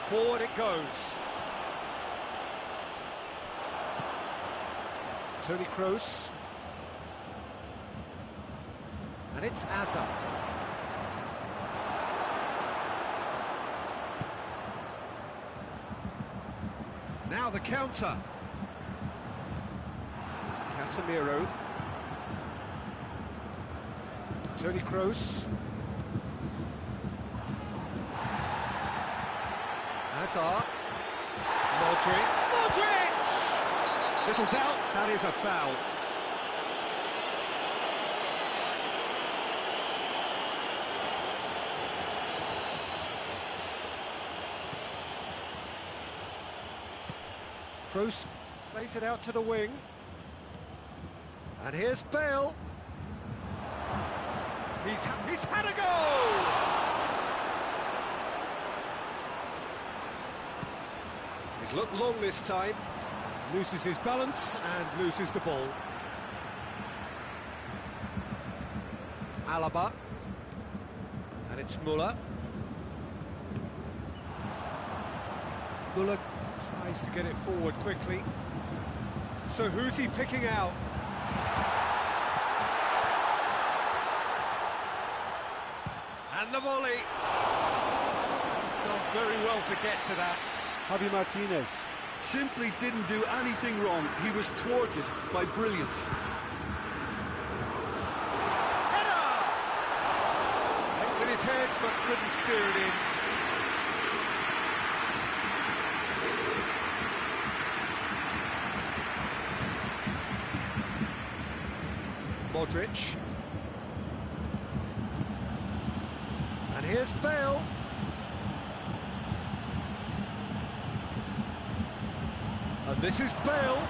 Forward it goes. Toni Kroos. And it's Hazard. Now the counter. Casemiro. Toni Kroos. Hazard. Modric! Little doubt, that is a foul. Kroos plays it out to the wing. And here's Bale. He's had a go! He's looked long this time. Loses his balance and loses the ball. Alaba. And it's Muller. Muller tries to get it forward quickly. So who's he picking out? And the volley. done very well to get to that. Javi Martinez simply didn't do anything wrong. He was thwarted by brilliance. Header! Hit with his head, but couldn't steer it in. Modric. And here's Bale. And this is Bale.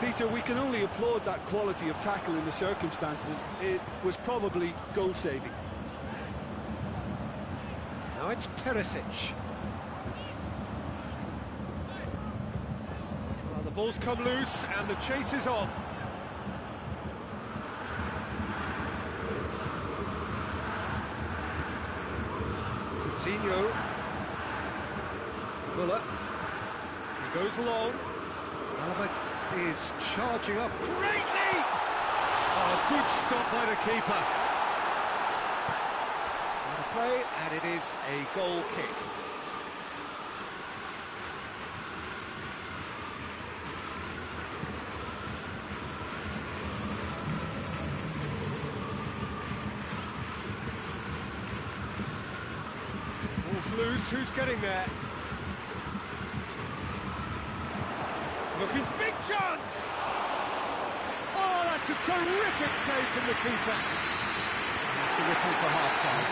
Peter, we can only applaud that quality of tackle in the circumstances. It was probably goal-saving. Now it's Perisic. Well, the ball's come loose and the chase is on. Coutinho. Muller. He goes long. Alaba is charging up. Great leap! Oh, good stop by the keeper. Trying to play, and it is a goal kick. Ball's loose, who's getting there? Looking, big chance! Oh, that's a terrific save from the keeper. That's the whistle for half-time.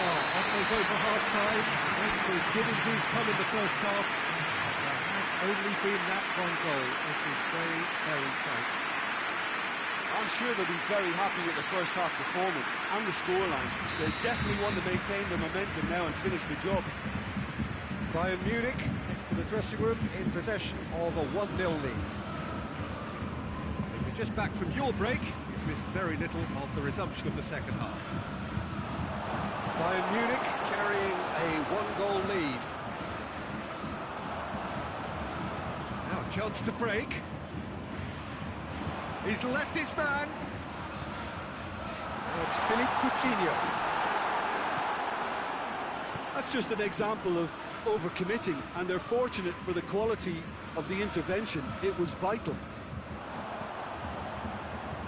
Well, as they go for half-time, they did indeed come in the first half. There has only been that one goal, which is very, very tight. I'm sure they'll be very happy with the first half performance and the scoreline. They definitely want to maintain the momentum now and finish the job. Bayern Munich for the dressing room in possession of a 1-0 lead. If you're just back from your break, you've missed very little of the resumption of the second half. Bayern Munich carrying a 1-goal lead. Now a chance to break. He's left his man. Now it's Philippe Coutinho. That's just an example of overcommitting, and they're fortunate for the quality of the intervention. It was vital.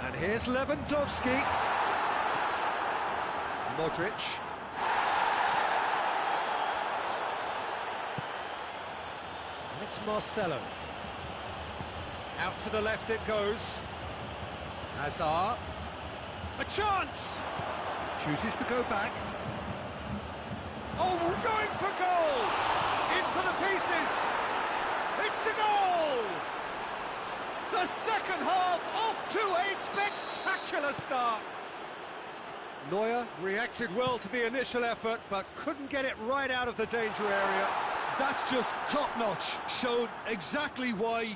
And here's Lewandowski. Modric. And it's Marcelo. Out to the left it goes. Hazard. A chance! Chooses to go back. Oh, we're going for goal! In for the pieces! It's a goal! The second half off to a spectacular start! Neuer reacted well to the initial effort, but couldn't get it right out of the danger area. That's just top-notch. Showed exactly why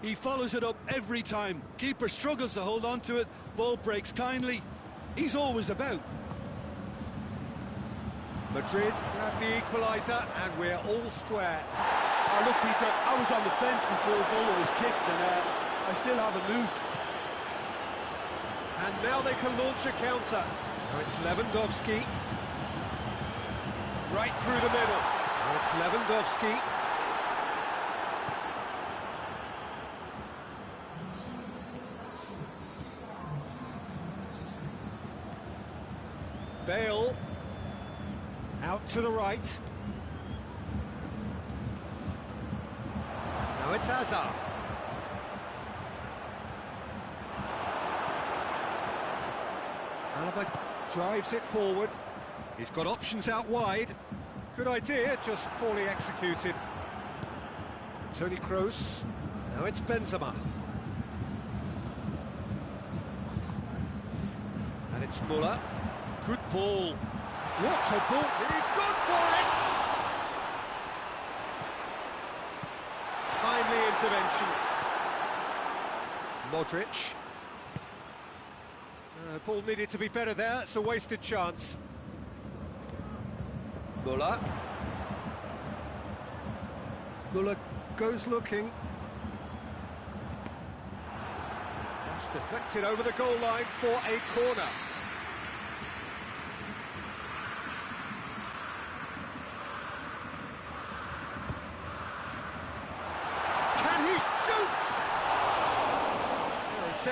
he follows it up every time. Keeper struggles to hold on to it, ball breaks kindly. He's always about. Madrid grab the equaliser, and we're all square. Oh, look, Peter, I was on the fence before the goal was kicked, and I still haven't moved. And now they can launch a counter. Now it's Lewandowski. Right through the middle. Now it's Lewandowski. Bale. Out to the right. Now it's Hazard. Alaba drives it forward. He's got options out wide. Good idea, just poorly executed. Toni Kroos. Now it's Benzema. And it's Muller. Good ball. What a ball! He's gone for it! Timely intervention. Modric. Ball needed to be better there. It's a wasted chance. Muller. Muller goes looking. Cross deflected over the goal line for a corner.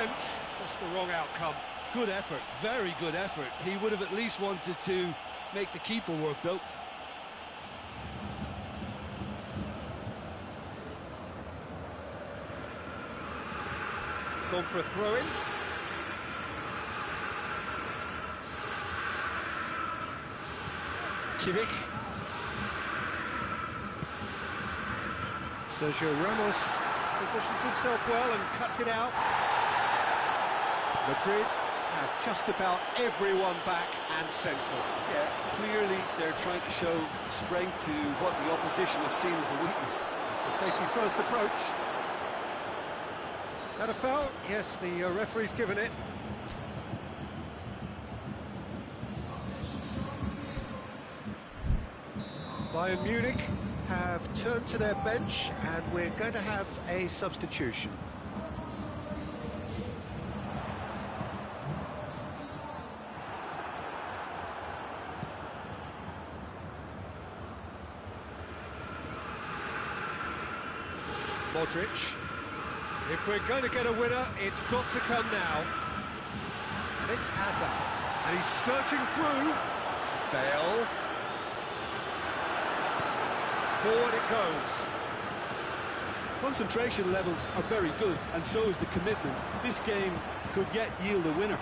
moments, just the wrong outcome. Good effort, very good effort. He would have at least wanted to make the keeper work, though. It's gone for a throw-in. Kimmich. Sergio Ramos positions himself well and cuts it out. Madrid have just about everyone back and central. Yeah, clearly they're trying to show strength to what the opposition have seen as a weakness. It's a safety-first approach. That a foul? Yes, the referee's given it. Bayern Munich have turned to their bench and we're going to have a substitution. Modric. If we're going to get a winner, it's got to come now. And it's Hazard. And he's searching through. Bale. Forward it goes. Concentration levels are very good, and so is the commitment. This game could yet yield a winner.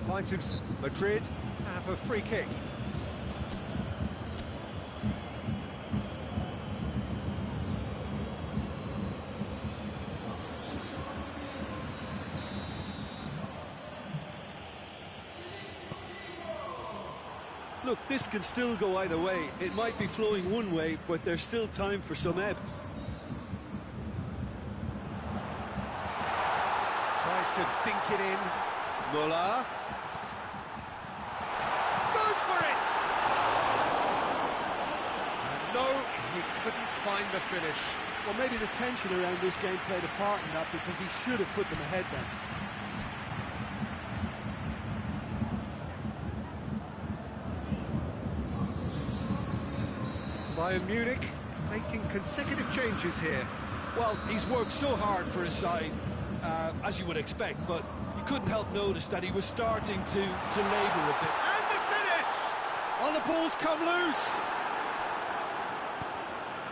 Finds him. Madrid have a free kick. Look, this can still go either way. It might be flowing one way, but there's still time for some ebb. Tries to dink it in. Muller. Goes for it! And no, he couldn't find the finish. Well, maybe the tension around this game played a part in that, because he should have put them ahead then. Bayern Munich making consecutive changes here. Well, he's worked so hard for his side, as you would expect, but you couldn't help notice that he was starting to labour a bit. And the finish! Oh, the ball's come loose!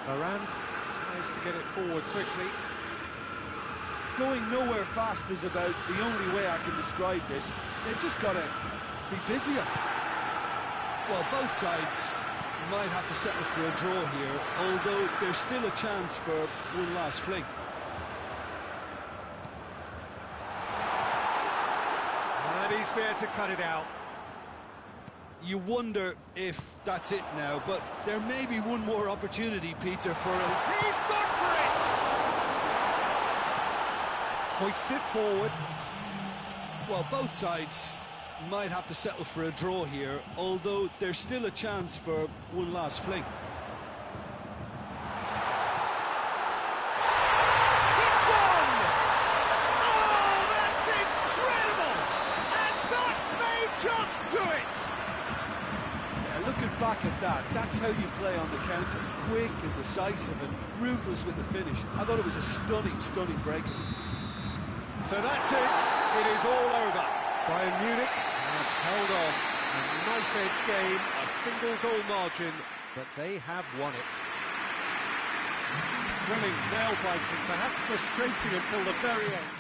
Varane tries to get it forward quickly. Going nowhere fast is about the only way I can describe this. They've just got to be busier. Well, both sides might have to settle for a draw here, although there's still a chance for one last fling. And he's there to cut it out. You wonder if that's it now, but there may be one more opportunity, Peter, for a... He's gone for it! Hoists it forward. Well, both sides might have to settle for a draw here, although there's still a chance for one last fling. It's one! Oh, that's incredible! And that may just do it! Yeah, looking back at that, that's how you play on the counter. Quick and decisive and ruthless with the finish. I thought it was a stunning, stunning break. So that's it. It is all over. Bayern Munich have held on. A knife-edge game, a single-goal margin, but they have won it. Thrilling, nail-biting, perhaps frustrating until the very end.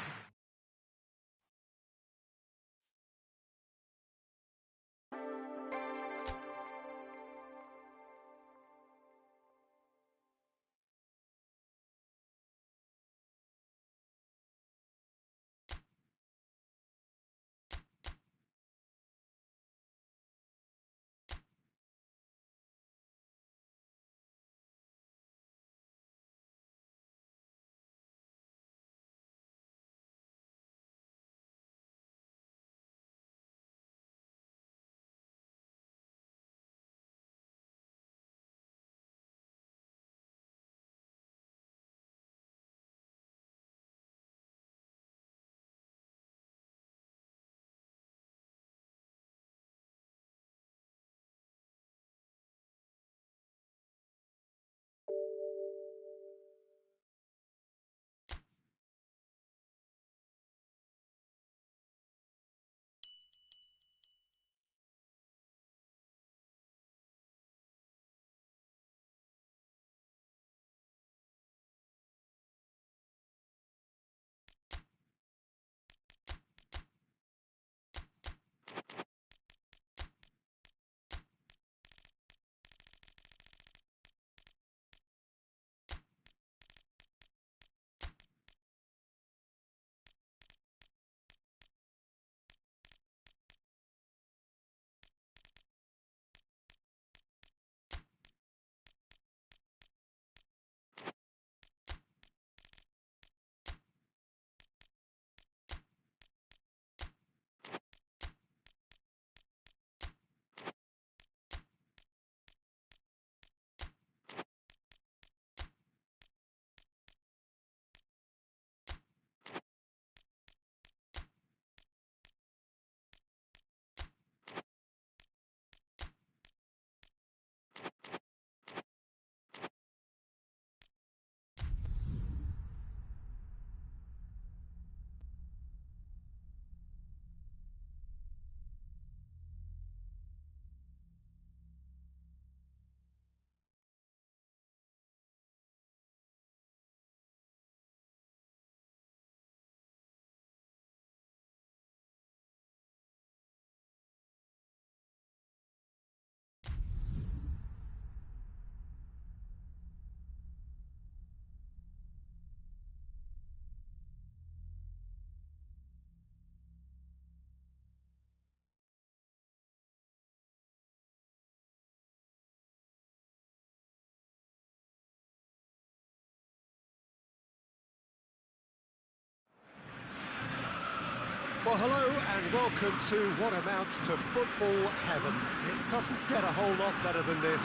Well, hello and welcome to what amounts to football heaven. It doesn't get a whole lot better than this.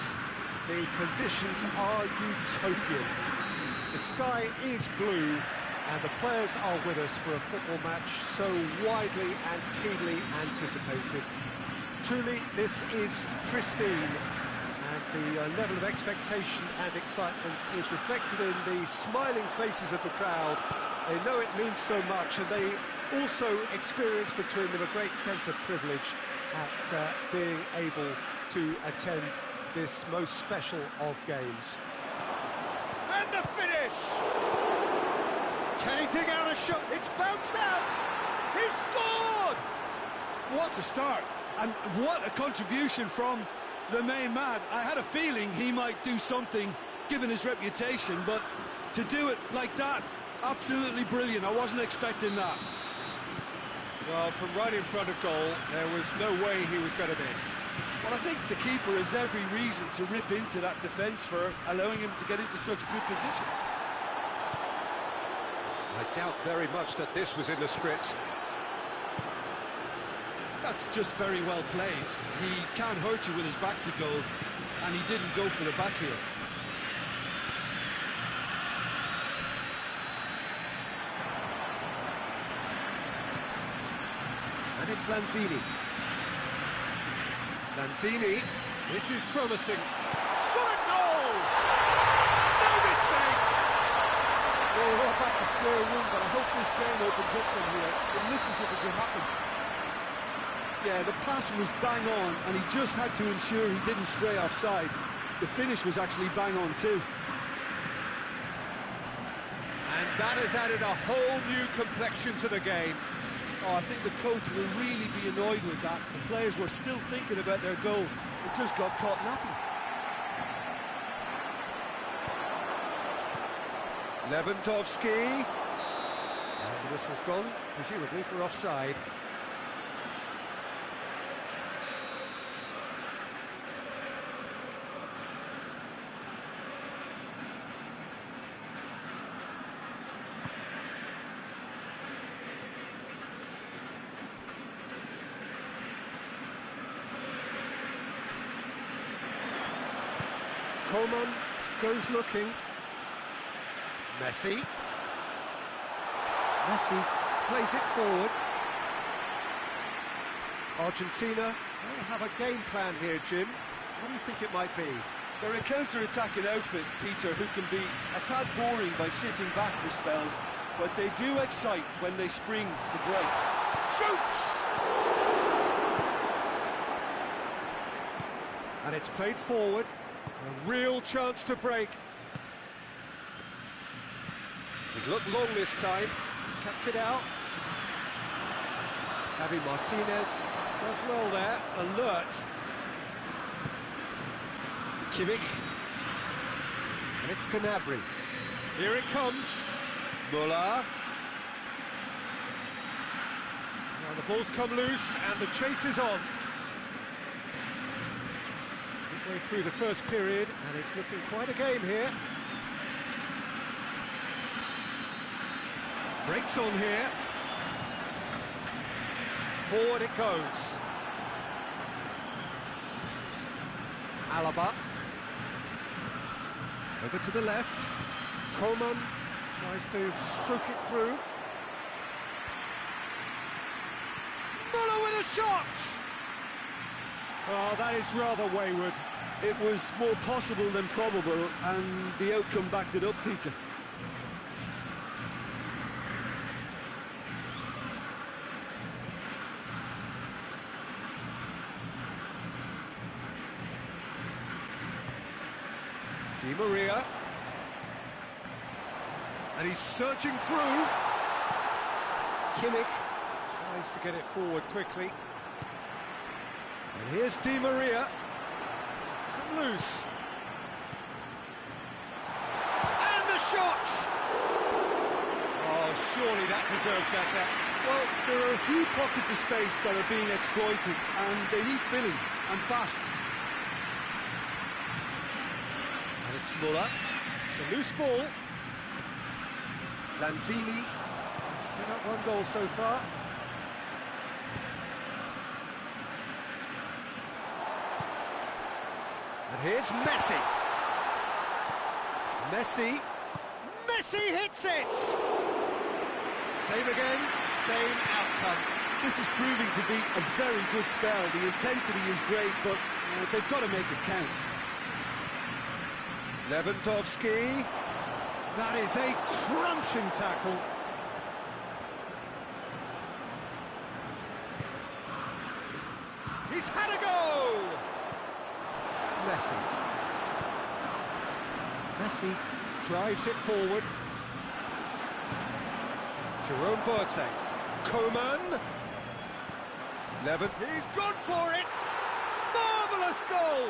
The conditions are utopian. The sky is blue and the players are with us for a football match so widely and keenly anticipated. Truly, this is pristine, and the level of expectation and excitement is reflected in the smiling faces of the crowd. They know it means so much, and they also experience between them a great sense of privilege at being able to attend this most special of games. And the finish! Can he dig out a shot? It's bounced out! He's scored! What a start, and what a contribution from the main man. I had a feeling he might do something, given his reputation, but to do it like that, absolutely brilliant. I wasn't expecting that. Well, from right in front of goal, there was no way he was going to miss. Well, I think the keeper has every reason to rip into that defence for allowing him to get into such a good position. I doubt very much that this was in the script. That's just very well played. He can't hurt you with his back to goal, and he didn't go for the back heel. And it's Lanzini. Lanzini, this is promising. Shot a goal! No mistake! Well, we're not back to square one, but I hope this game opens up from here. It looks as if it could happen. Yeah, the pass was bang on, and he just had to ensure he didn't stray offside. The finish was actually bang on too. And that has added a whole new complexion to the game. Oh, I think the coach will really be annoyed with that. The players were still thinking about their goal. It just got caught napping. Lewandowski. And the whistle's gone, presumably for offside. Coleman goes looking. Messi plays it forward. Argentina will have a game plan here, Jim. What do you think it might be? They're a counter-attacking outfit, Peter, who can be a tad boring by sitting back for spells, but they do excite when they spring the break. Shoots! And it's played forward. A real chance to break. He's looked long this time. Cuts it out. Javi Martinez does well there. Alert. Kimmich. And it's Gnabry. Here it comes. Muller. Now the ball's come loose and the chase is on. Midway through the first period, and it's looking quite a game here. Breaks on here. Forward it goes. Alaba. Over to the left. Coleman tries to stroke it through. Muller with a shot! Oh, that is rather wayward. It was more possible than probable, and the outcome backed it up, Peter. Di Maria. And he's surging through. Kimmich tries to get it forward quickly. And here's Di Maria. It's come loose. And the shot! Oh, surely that deserved better. Well, there are a few pockets of space that are being exploited, and they need filling, and fast. And it's Muller. It's a loose ball. Lanzini set up one goal so far. And here's Messi. Messi hits it! Same again, same outcome. This is proving to be a very good spell. The intensity is great, but they've got to make it count. Lewandowski. That is a crunching tackle. He's had a go! Messi drives it forward. Jerome Boateng. Coman. He's gone for it! Marvellous goal!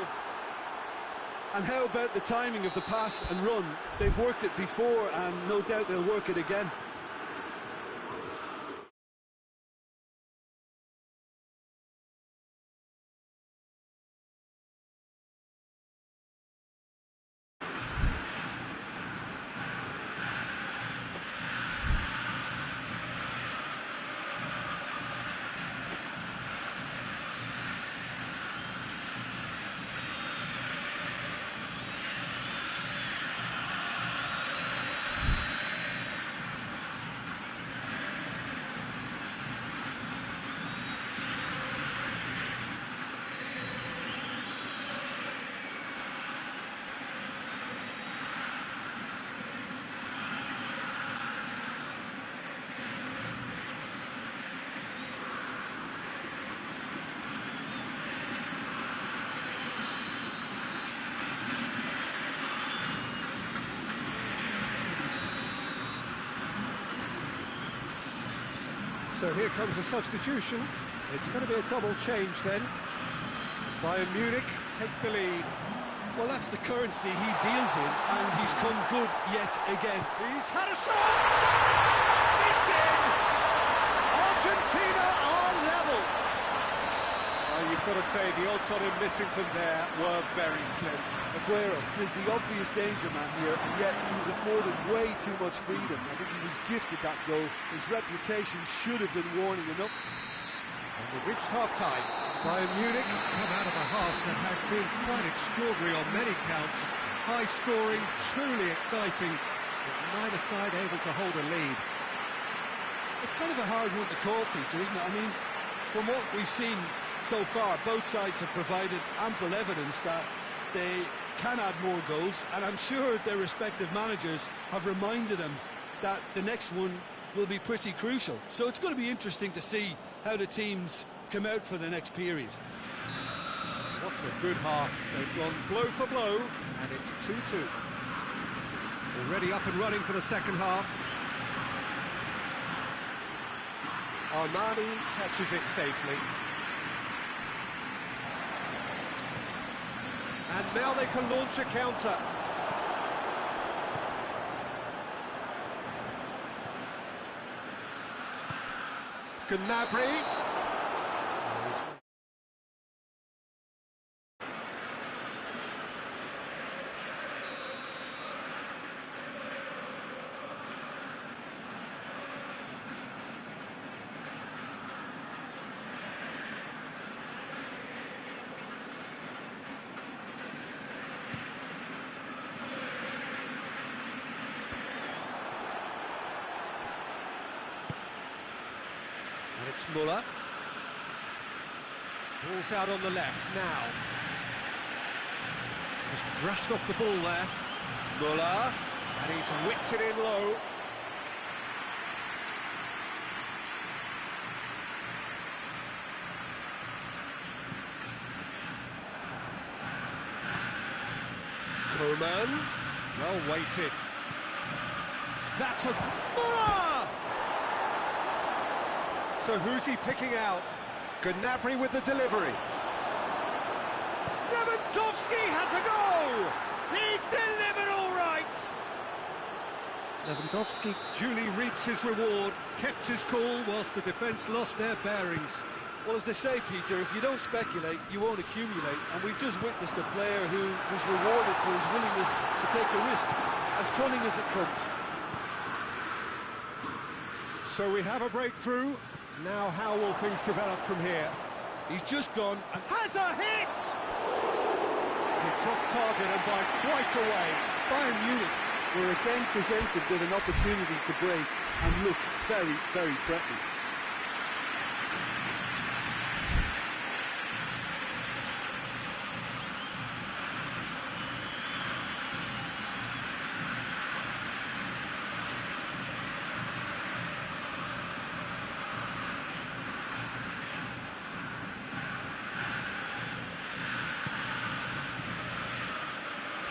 And how about the timing of the pass and run? They've worked it before, and no doubt they'll work it again. So here comes a substitution. It's going to be a double change then. Bayern Munich take the lead. Well, that's the currency he deals in, and he's come good yet again. He's had a shot! It's in! Argentina are level! You've got to say, the odds on him missing from there were very slim. Aguero is the obvious danger man here, and yet he was afforded way too much freedom. I think he was gifted that goal. His reputation should have been warning enough. And we've reached half-time. Bayern Munich come out of a half that has been quite extraordinary on many counts. High-scoring, truly exciting, but neither side able to hold a lead. It's kind of a hard one to call, Peter, isn't it? I mean, from what we've seen so far, both sides have provided ample evidence that they can add more goals, and I'm sure their respective managers have reminded them that the next one will be pretty crucial. So it's going to be interesting to see how the teams come out for the next period. What a good half. They've gone blow for blow, and it's 2-2. Already up and running for the second half. Armani catches it safely. And now they can launch a counter. Gnabry. And it's Muller. Ball's out on the left now. Just brushed off the ball there. Muller. And he's whipped it in low. Coman. Well weighted. That's a... Muller! So who's he picking out? Gnabry with the delivery. Lewandowski has a goal! He's delivered all right! Lewandowski duly reaps his reward, kept his cool whilst the defence lost their bearings. Well, as they say, Peter, if you don't speculate, you won't accumulate. And we've just witnessed a player who was rewarded for his willingness to take a risk, as cunning as it comes. So we have a breakthrough. Now how will things develop from here? He's just gone and has a hit! It's off target and by quite a way. Bayern Munich were again presented with an opportunity to break and looked very, very threatening.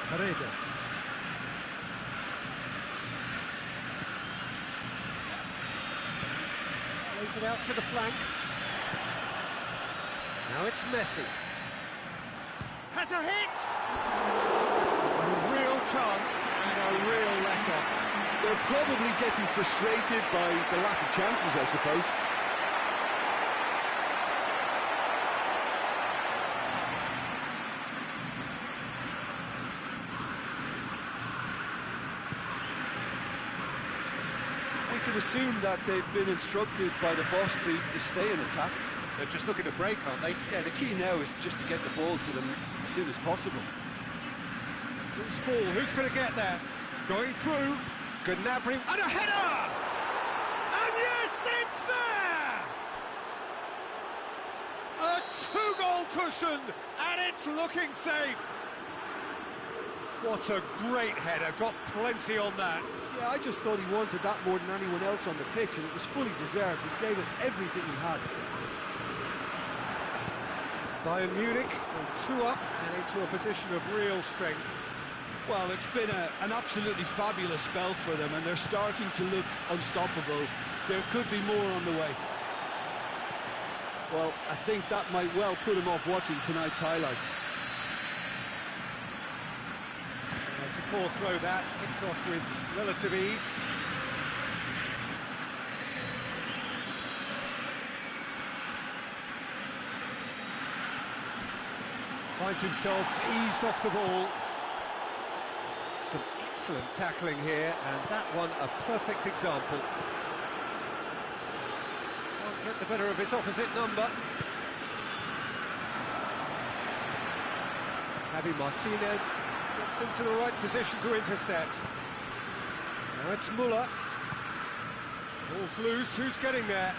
Paredes. Plays it out to the flank. Now it's Messi. Has a hit! A real chance and a real let-off. They're probably getting frustrated by the lack of chances, I suppose. We can assume that they've been instructed by the boss to stay in attack. They're just looking to break, aren't they? Yeah, the key now is just to get the ball to them as soon as possible. Loose ball, who's going to get there? Going through, Gnabry, and a header! And yes, it's there! A two-goal cushion, and it's looking safe. What a great header, got plenty on that. Yeah, I just thought he wanted that more than anyone else on the pitch, and it was fully deserved. He gave it everything he had. Bayern Munich go 2 up and into a position of real strength. Well, it's been an absolutely fabulous spell for them, and they're starting to look unstoppable. There could be more on the way. Well, I think that might well put him off watching tonight's highlights. It's a poor throw that, picked off with relative ease. Finds himself eased off the ball. Some excellent tackling here, and that one a perfect example. Can't get the better of his opposite number. Javi Martinez gets into the right position to intercept. Now it's Müller. Ball's loose, who's getting there?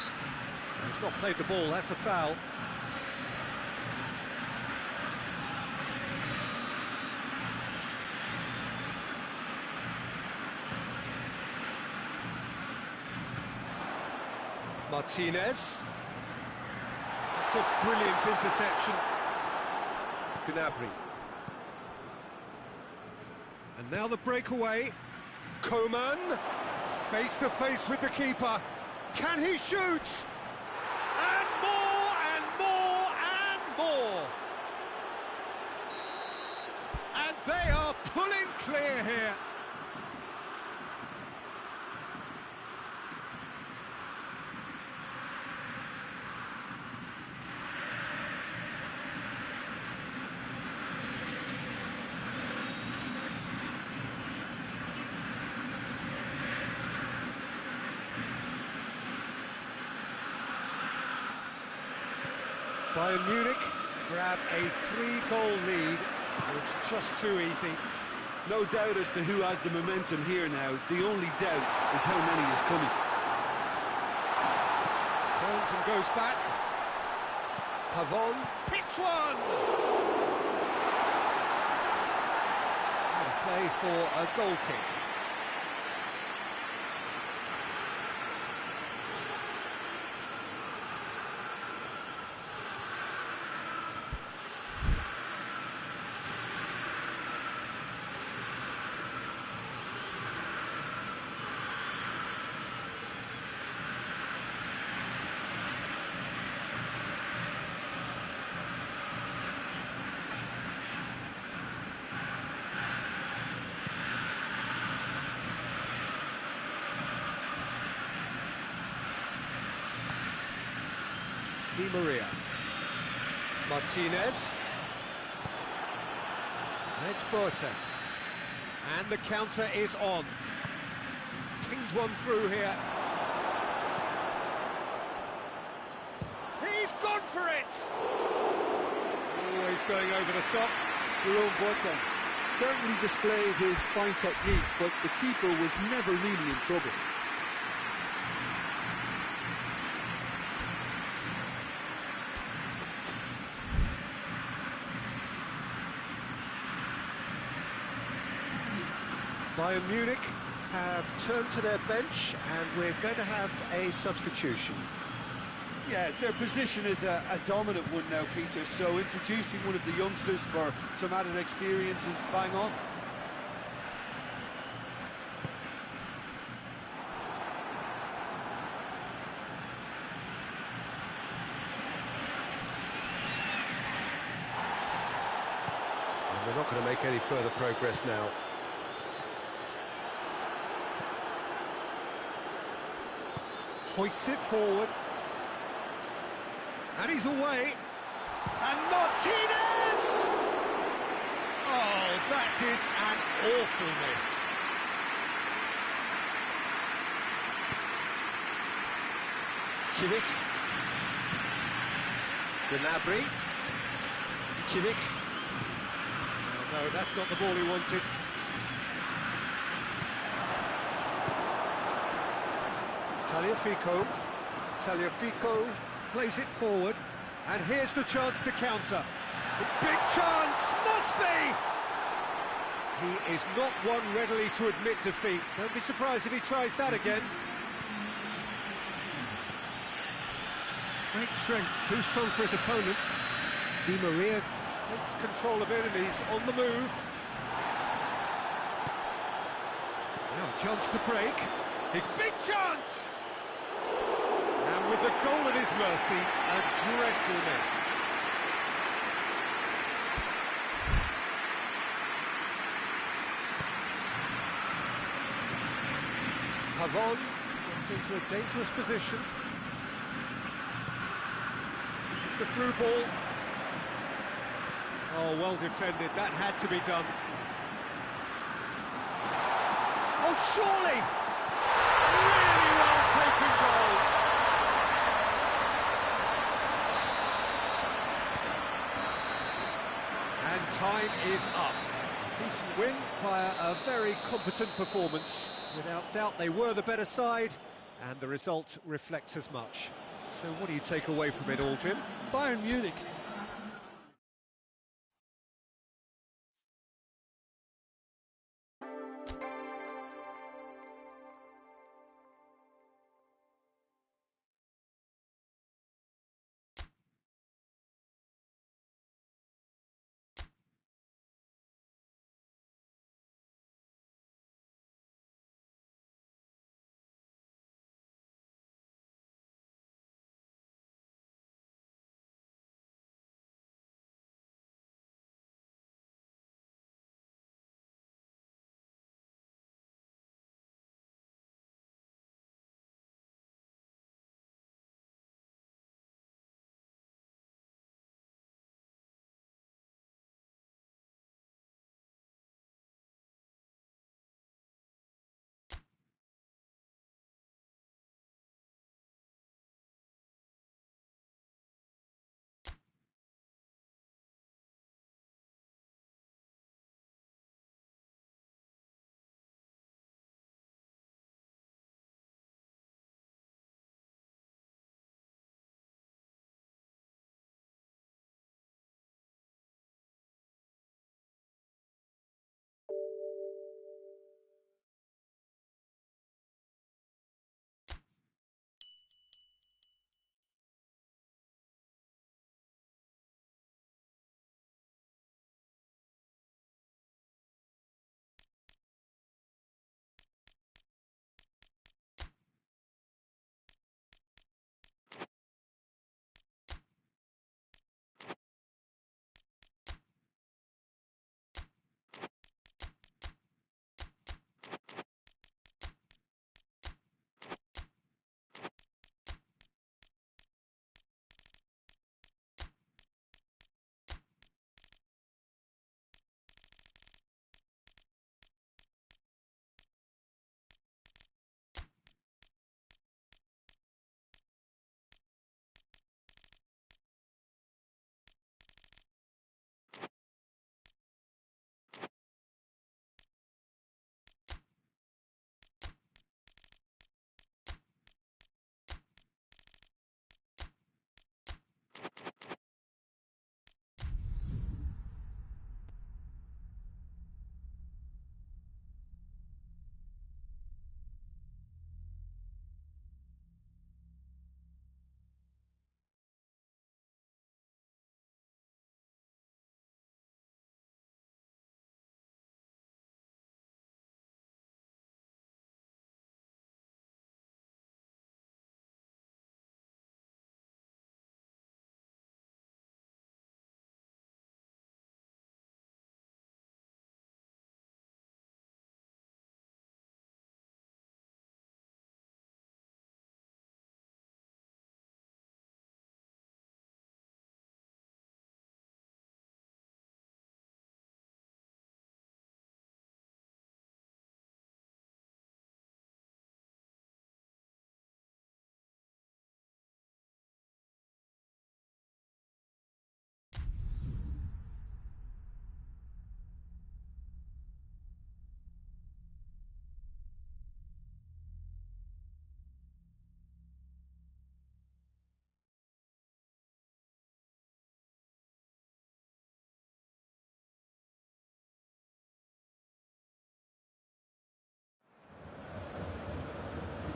He's not played the ball, that's a foul. Martinez. That's a brilliant interception. Gnabry. And now the breakaway. Coman, face to face with the keeper. Can he shoot? And more, and more, and more. And they are pulling clear here. Bayern Munich grab a 3-goal lead. It's just too easy. No doubt as to who has the momentum here now. The only doubt is how many is coming. Turns and goes back. Pavon Hits one! out of play for a goal kick. Di Maria. Martinez. And it's Boateng. And the counter is on. He's pinged one through here. He's gone for it! Always going over the top. Jerome Boateng certainly displayed his fine technique, but the keeper was never really in trouble. Bayern Munich have turned to their bench, and we're going to have a substitution. Yeah, their position is a dominant one now, Peter, so introducing one of the youngsters for some added experience is bang on. And we're not going to make any further progress now. Hoists it forward. And he's away. And Martinez! Oh, that is an awful miss. Kimmich. Gnabry. Kimmich. Oh, no, that's not the ball he wanted. Tagliafico plays it forward, and here's the chance to counter. The big chance, must be! He is not one readily to admit defeat. Don't be surprised if he tries that again. Great strength, too strong for his opponent. Di Maria takes control of enemies on the move. Now a chance to break. Big chance! And with the goal at his mercy, a dreadful miss. Pavon gets into a dangerous position. It's the through ball. Oh, well defended, that had to be done. Oh, surely! Really well taken goal. And time is up. Decent win via a very competent performance. Without doubt, they were the better side, and the result reflects as much. So what do you take away from it all, Jim? Bayern Munich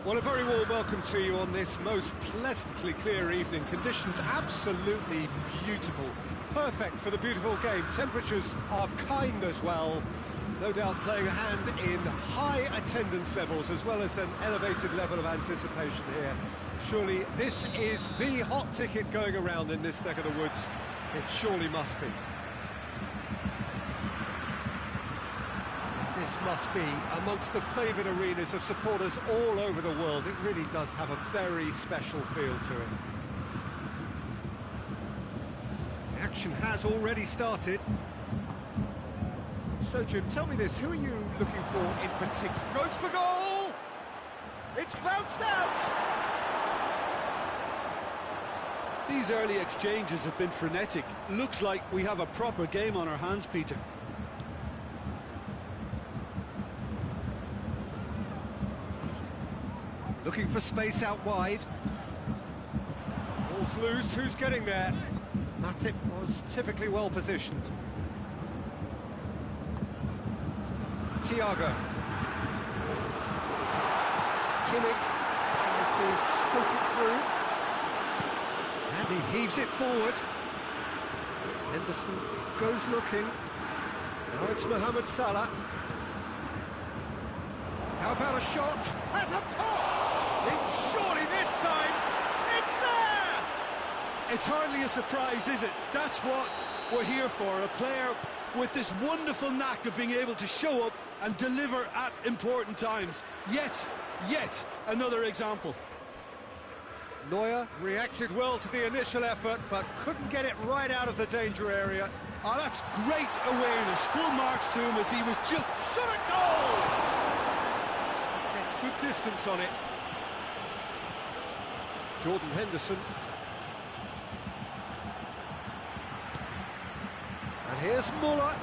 Well, a very warm welcome to you on this most pleasantly clear evening. Conditions absolutely beautiful. Perfect for the beautiful game. Temperatures are kind as well. No doubt playing a hand in high attendance levels as well as an elevated level of anticipation here. Surely this is the hot ticket going around in this neck of the woods. It surely must be. This must be amongst the favoured arenas of supporters all over the world. It really does have a very special feel to it. The action has already started. So, Jim, tell me this, who are you looking for in particular? Goes for goal! It's bounced out! These early exchanges have been frenetic. Looks like we have a proper game on our hands, Peter. Looking for space out wide. Ball's loose, who's getting there? Matip was typically well positioned. Thiago. Kimmich tries to stroke it through. And he heaves it forward. Henderson goes looking. Now it's Mohamed Salah. How about a shot? Has a pop! Surely this time, it's there! It's hardly a surprise, is it? That's what we're here for, a player with this wonderful knack of being able to show up and deliver at important times. Yet another example. Neuer reacted well to the initial effort, but couldn't get it right out of the danger area. Oh, that's great awareness. Full marks to him as he was just Shot a goal! Gets good distance on it. Jordan Henderson. And here's Muller.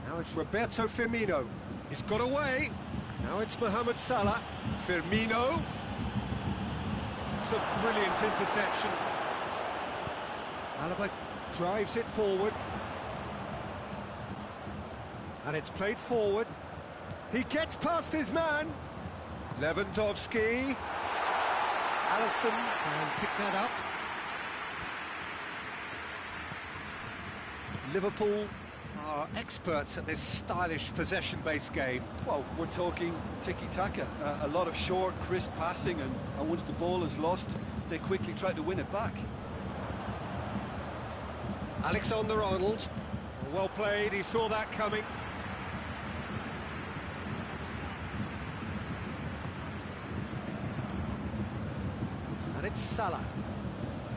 Now it's Roberto Firmino. He's got away. Now it's Mohamed Salah. Firmino. It's a brilliant interception. Alaba drives it forward. And it's played forward. He gets past his man. Lewandowski. Alisson can pick that up. Liverpool are experts at this stylish possession-based game. well, we're talking tiki-taka. A lot of short, crisp passing, and once the ball is lost, they quickly try to win it back. Alexander-Arnold. Well played, he saw that coming. And it's Salah.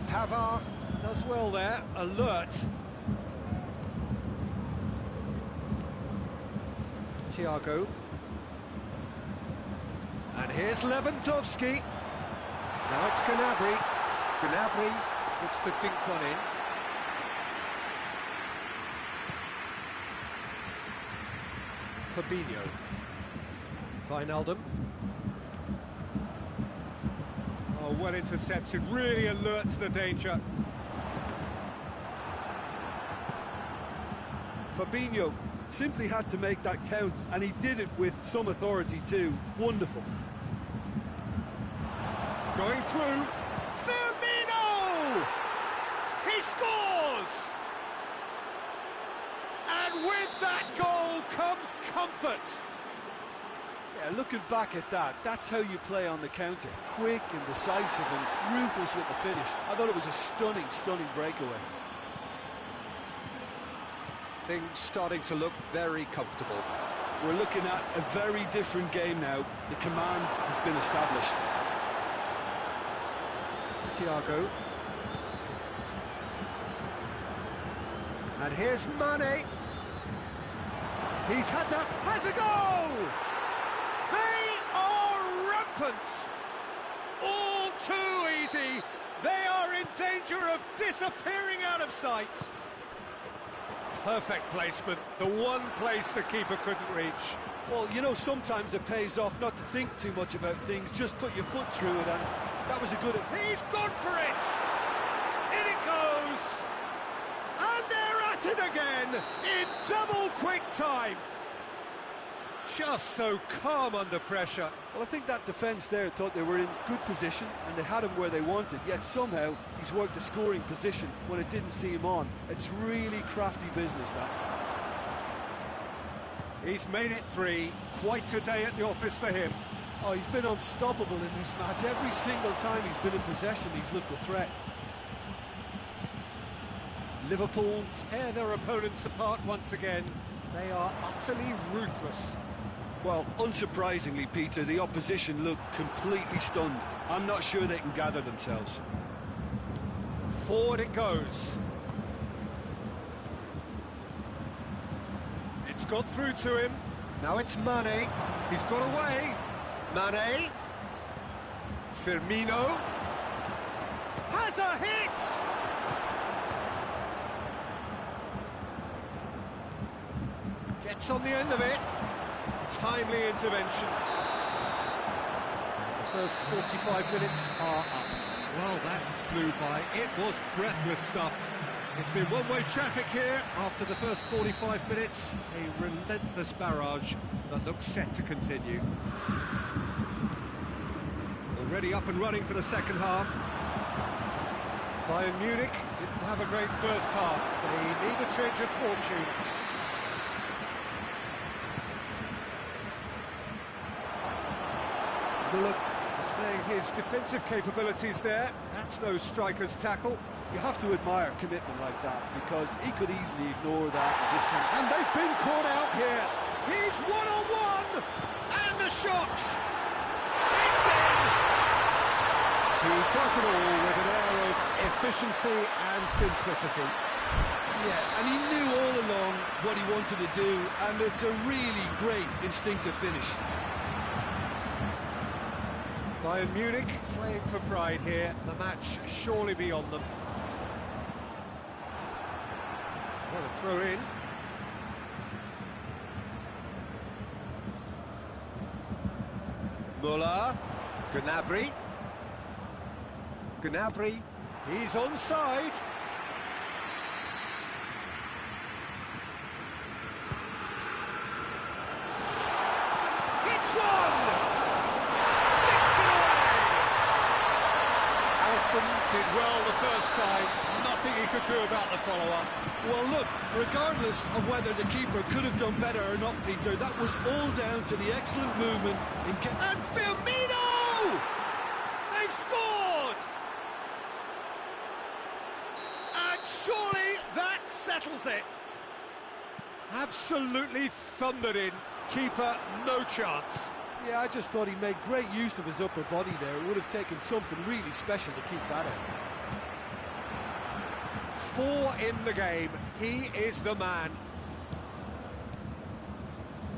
Pavard does well there, alert. Thiago. And here's Lewandowski. Now it's Gnabry. Gnabry looks to dink one in. Fabinho. Wijnaldum. Oh, well intercepted, really alert to the danger. Fabinho simply had to make that count, and he did it with some authority too. Wonderful. Going through. Firmino! He scores! And with that goal comes comfort. Yeah, looking back at that, that's how you play on the counter. Quick and decisive and ruthless with the finish. I thought it was a stunning breakaway. Things starting to look very comfortable. We're looking at a very different game now. The command has been established. Thiago. And here's Mane. He's had that. Has a goal! They are rampant. All too easy. They are in danger of disappearing out of sight. Perfect placement. The one place the keeper couldn't reach. Well, you know, sometimes it pays off not to think too much about things. Just put your foot through it, and that was a good... He's gone for it. In it goes. And they're at at it again in double quick time. Just so calm under pressure. Well, I think that defence there thought they were in good position and they had him where they wanted, yet somehow he's worked a scoring position when it didn't see him on. It's really crafty business, that. He's made it 3. Quite a day at the office for him. Oh, he's been unstoppable in this match. Every single time he's been in possession, he's looked a threat. Liverpool tear their opponents apart once again. They are utterly ruthless. Well, unsurprisingly, Peter, the opposition look completely stunned. I'm not sure they can gather themselves. Forward it goes. It's got through to him. Now it's Mane. He's got away. Mane. Firmino. Has a hit! Gets on the end of it. Timely intervention. The first 45 minutes are up. Well, that flew by. It was breathless stuff. It's been one-way traffic here after the first 45 minutes. A relentless barrage that looks set to continue. Already up and running for the second half. Bayern Munich didn't have a great first half. They need a change of fortune. Müller displaying his defensive capabilities there. That's no striker's tackle. You have to admire commitment like that, because he could easily ignore that and just kind of... And they've been caught out here. He's one-on-one, and the shots. It's in. He does it all with an air of efficiency and simplicity. Yeah, and he knew all along what he wanted to do, and it's a really great instinctive finish. Bayern Munich playing for pride here. The match surely beyond them. What a throw in. Müller. Gnabry. Gnabry. He's onside. Hits one! Did well the first time, nothing he could do about the follow-up. Well, look, regardless of whether the keeper could have done better or not, Peter, that was all down to the excellent movement in... And Firmino! They've scored! And surely that settles it. Absolutely thundered in. Keeper, no chance. Yeah, I just thought he made great use of his upper body there. It would have taken something really special to keep that out. 4 in the game. He is the man.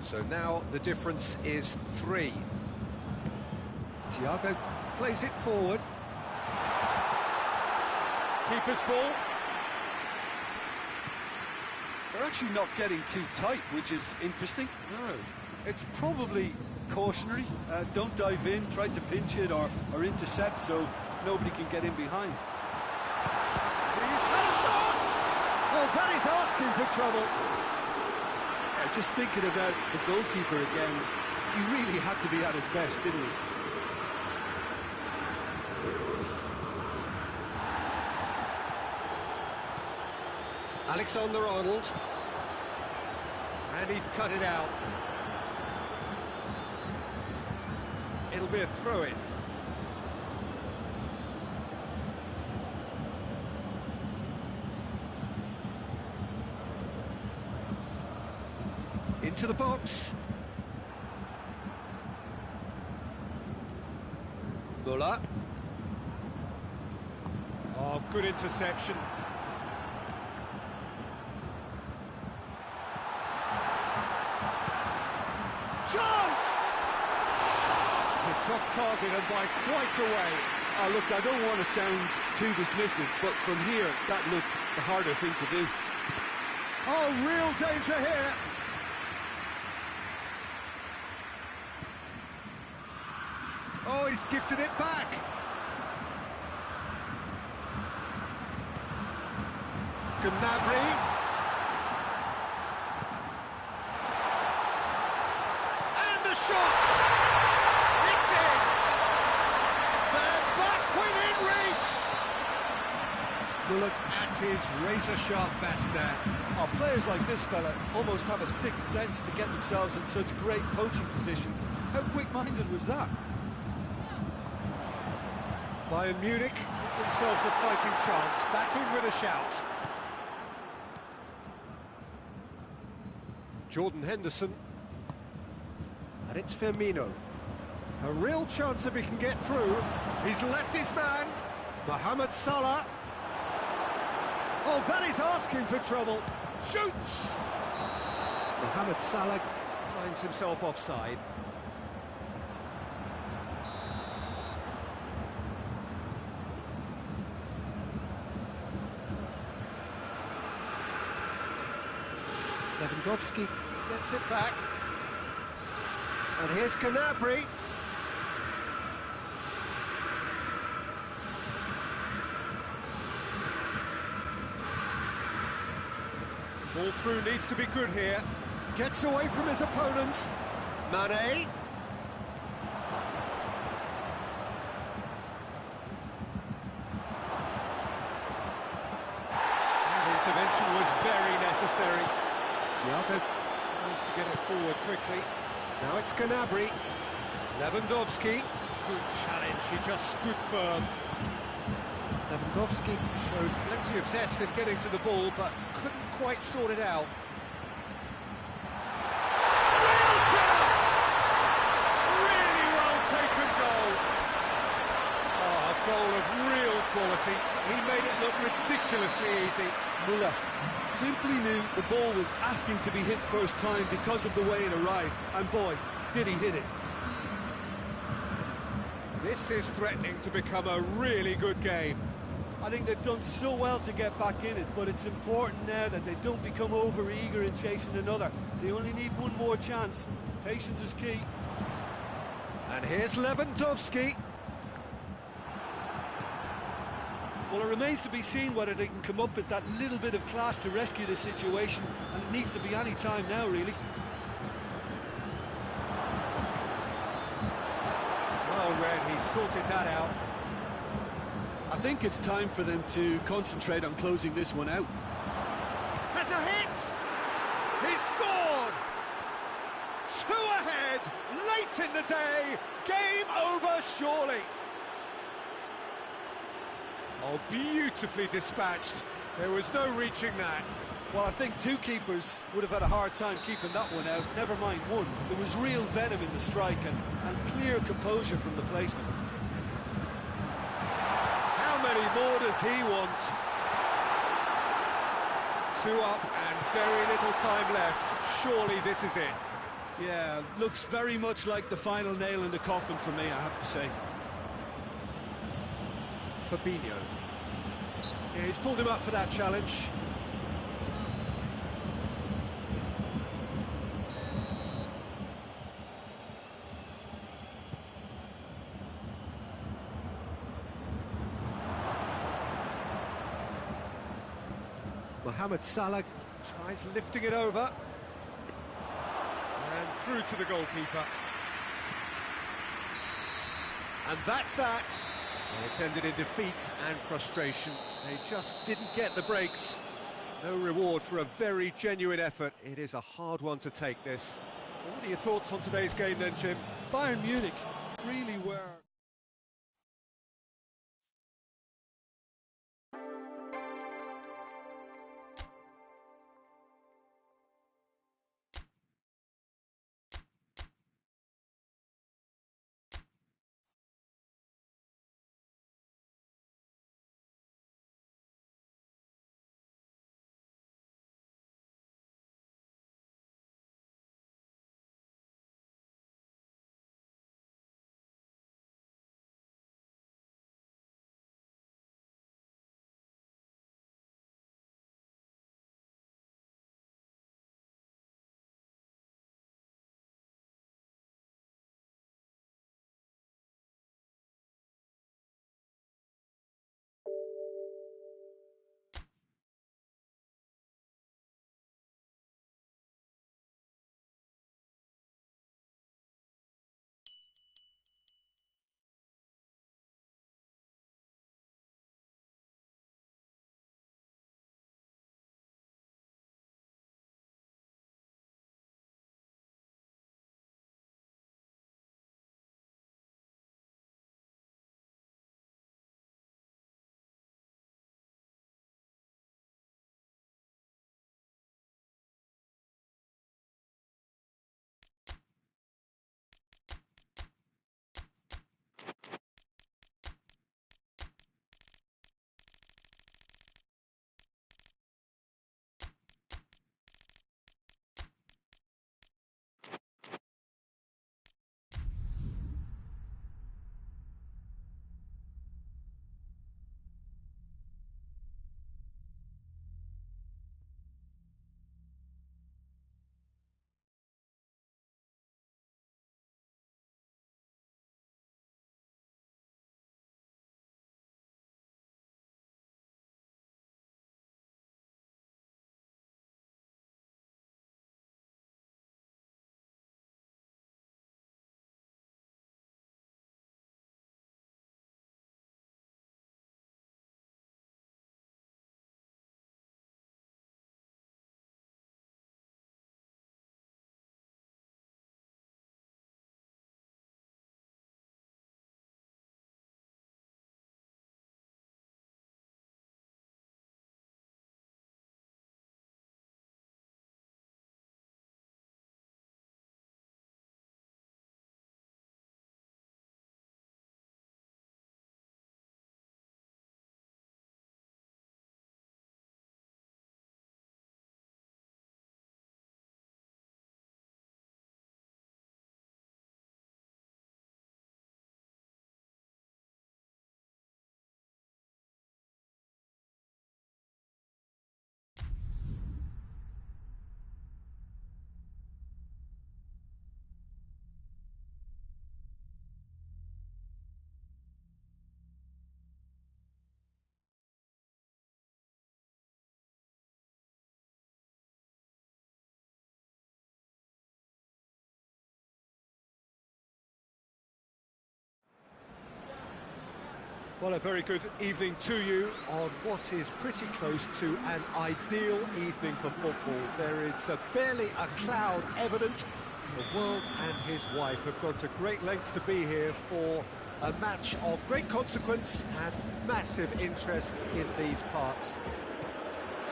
So now the difference is 3. Thiago plays it forward. Keeper's ball. They're actually not getting too tight, which is interesting. No. It's probably cautionary. Don't dive in, try to pinch it or intercept so nobody can get in behind. He's had a shot! Well, that is asking for trouble. Yeah, just thinking about the goalkeeper again, he really had to be at his best, didn't he? Alexander-Arnold. And he's cut it out. It'll be a throw-in. Into the box. Müller. Oh, good interception. Chance! It's off target and by quite a way. Oh, look, I don't want to sound too dismissive, but from here, that looked the harder thing to do. Oh, real danger here. Oh, he's gifted it back. Gnabry. shot! It's in! They're back within reach! Bullock at his razor-sharp best there. Oh, players like this fella almost have a sixth sense to get themselves in such great poaching positions. How quick-minded was that? Bayern Munich give themselves a fighting chance, back in with a shout. Jordan Henderson. And it's Firmino. A real chance if he can get through. He's left his man. Mohamed Salah. Oh, that is asking for trouble. Shoots! Mohamed Salah finds himself offside. Lewandowski gets it back. And here's Gnabry. Ball through needs to be good here. Gets away from his opponents. Mane. That intervention was very necessary. Thiago tries to get it forward quickly. Now it's Gnabry. Lewandowski. Good challenge, he just stood firm. Lewandowski showed plenty of zest in getting to the ball, but couldn't quite sort it out. Real chance! Really well taken goal. Oh, a goal of real quality. He made it look ridiculously easy. Müller simply knew the ball was asking to be hit first time because of the way it arrived, and boy, did he hit it. This is threatening to become a really good game. I think they've done so well to get back in it, but it's important now that they don't become over-eager in chasing another. They only need one more chance. Patience is key. And here's Lewandowski. Well, it remains to be seen whether they can come up with that little bit of class to rescue this situation, and it needs to be any time now, really. Well read, he sorted that out. I think it's time for them to concentrate on closing this one out. Has a hit! He's scored! 2 ahead, late in the day, game over surely. Oh, beautifully dispatched. There was no reaching that. Well, I think two keepers would have had a hard time keeping that one out, never mind one. There was real venom in the strike and clear composure from the placement. How many more does he want? 2 up and very little time left. Surely this is it. Yeah, looks very much like the final nail in the coffin for me, I have to say. Fabinho. Yeah, he's pulled him up for that challenge. Mohamed Salah tries lifting it over. And through to the goalkeeper. And that's that. And it's ended in defeat and frustration. They just didn't get the breaks. No reward for a very genuine effort. It is a hard one to take, this. What are your thoughts on today's game then, Jim? Bayern Munich really were Well, a very good evening to you on what is pretty close to an ideal evening for football. There is barely a cloud evident. The world and his wife have gone to great lengths to be here for a match of great consequence and massive interest in these parts.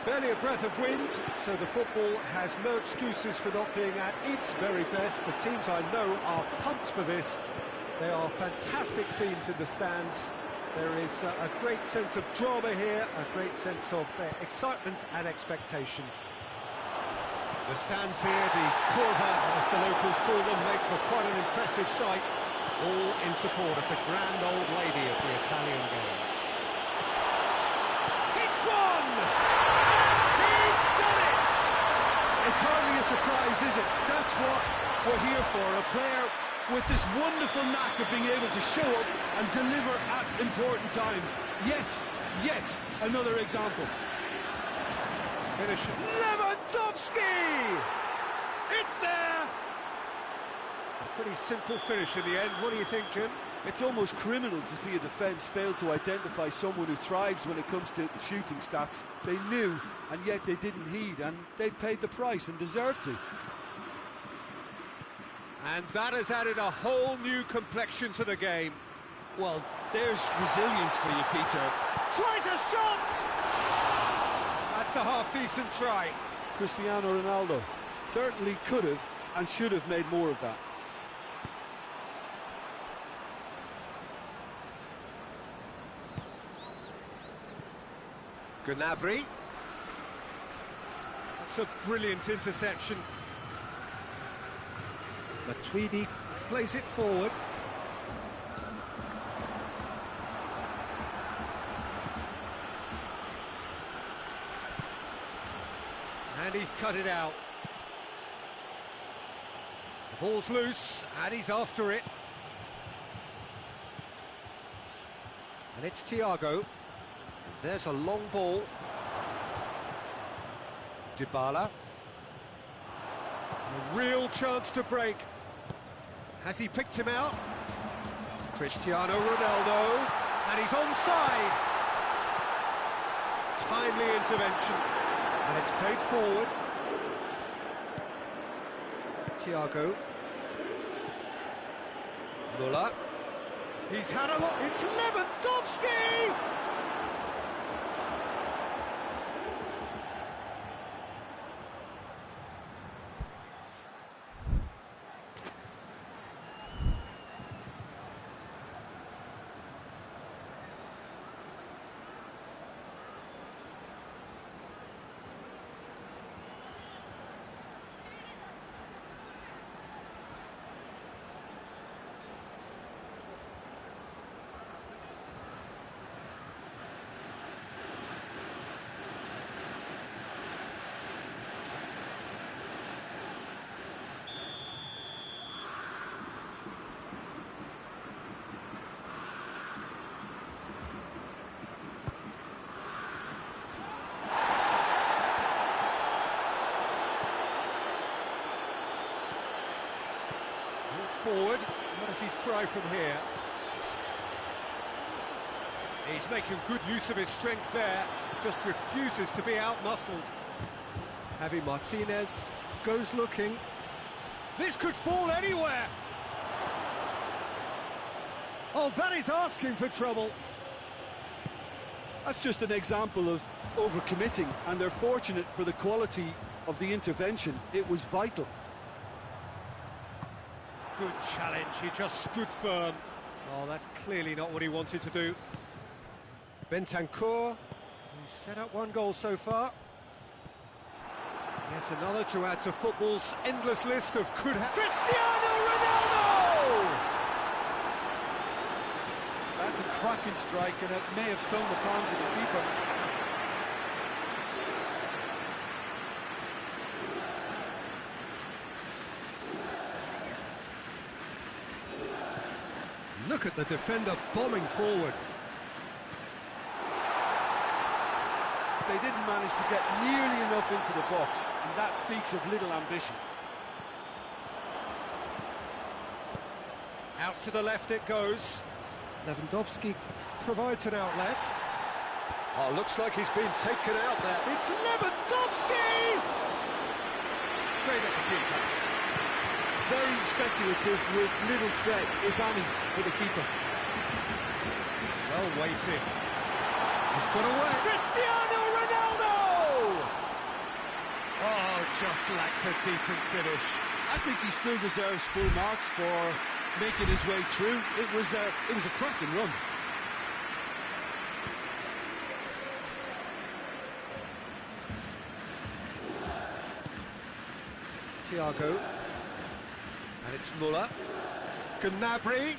Barely a breath of wind, so the football has no excuses for not being at its very best. The teams I know are pumped for this. There are fantastic scenes in the stands. There is a great sense of drama here, a great sense of excitement and expectation. The stands here, the curva, as the locals call them, make for quite an impressive sight, all in support of the grand old lady of the Italian game. It's one! And he's done it! It's hardly a surprise, is it? That's what we're here for, a player with this wonderful knack of being able to show up and deliver at important times. Yet another example. Finish. Lewandowski! It's there! A pretty simple finish in the end. What do you think, Jim? It's almost criminal to see a defence fail to identify someone who thrives when it comes to shooting stats. They knew, and yet they didn't heed, and they've paid the price and deserve to. And that has added a whole new complexion to the game. Well, there's resilience for you, Peter. Tries a shot! That's a half-decent try. Cristiano Ronaldo certainly could have and should have made more of that. Gnabry. That's a brilliant interception. Matuidi plays it forward. And he's cut it out. The ball's loose, and he's after it. And it's Thiago. There's a long ball. Dybala. A real chance to break. Has he picked him out? Cristiano Ronaldo. And he's onside. Timely intervention. And it's played forward. Thiago. Müller. He's had a look. It's Lewandowski! Forward. What does he try from here? He's making good use of his strength there, just refuses to be out-muscled. Javi Martinez goes looking. This could fall anywhere! Oh, that is asking for trouble. That's just an example of overcommitting, and they're fortunate for the quality of the intervention. It was vital. Good challenge, he just stood firm. Oh, that's clearly not what he wanted to do. Bentancur, who's set up one goal so far. Yet another to add to football's endless list of could-have... Cristiano Ronaldo! That's a cracking strike, and it may have stung the palms of the keeper. Look at the defender bombing forward. They didn't manage to get nearly enough into the box, and that speaks of little ambition. Out to the left it goes. Lewandowski provides an outlet. Oh, looks like he's been taken out there. It's Lewandowski! Straight at the keeper. Very speculative with little threat, if any, for the keeper. Well weighted. He's got away. Cristiano Ronaldo! Oh, just lacked a decent finish. I think he still deserves full marks for making his way through. It was a cracking run. Thiago. And it's Muller. Gnabry.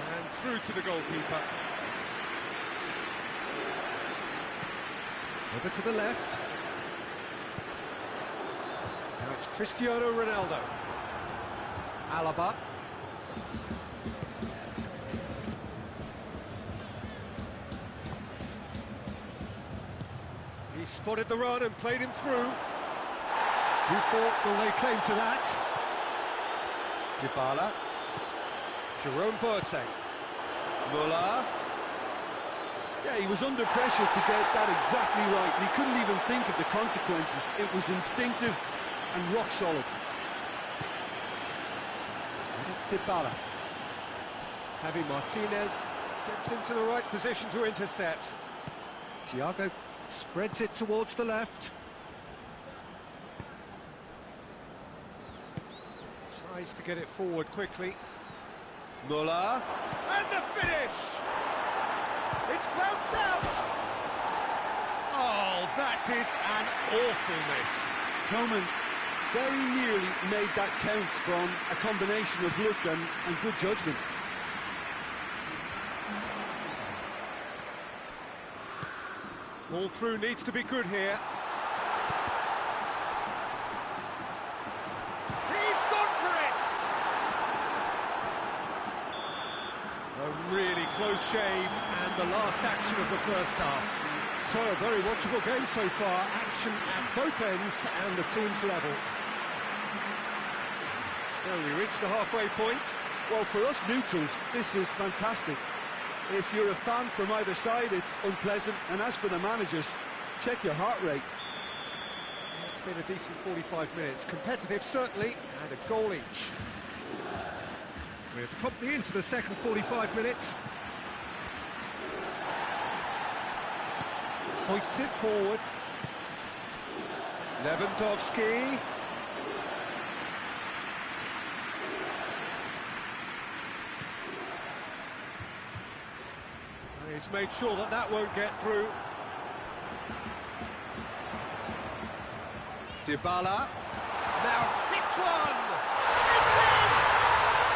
And through to the goalkeeper. Over to the left. Now it's Cristiano Ronaldo. Alaba. He spotted the run and played him through. Who thought will lay claim to that? Dybala. Jerome Boateng. Muller. Yeah, he was under pressure to get that exactly right, and he couldn't even think of the consequences. It was instinctive and rock solid. And it's Dybala. Javi Martinez gets into the right position to intercept. Thiago spreads it towards the left. Tries to get it forward quickly. Muller. And the finish! It's bounced out! Oh, that is an awful miss. Coman very nearly made that count from a combination of luck and good judgment. Ball through needs to be good here. He's gone for it! A really close shave, and the last action of the first half. So, a very watchable game so far. Action at both ends and the team's level. So, we reach the halfway point. Well, for us neutrals, this is fantastic. If you're a fan from either side, it's unpleasant. And as for the managers, check your heart rate. It's been a decent 45 minutes. Competitive, certainly, and a goal each. We're promptly into the second 45 minutes. Hoists it forward. Lewandowski. He's made sure that that won't get through. Dybala. Now hits one! It's in!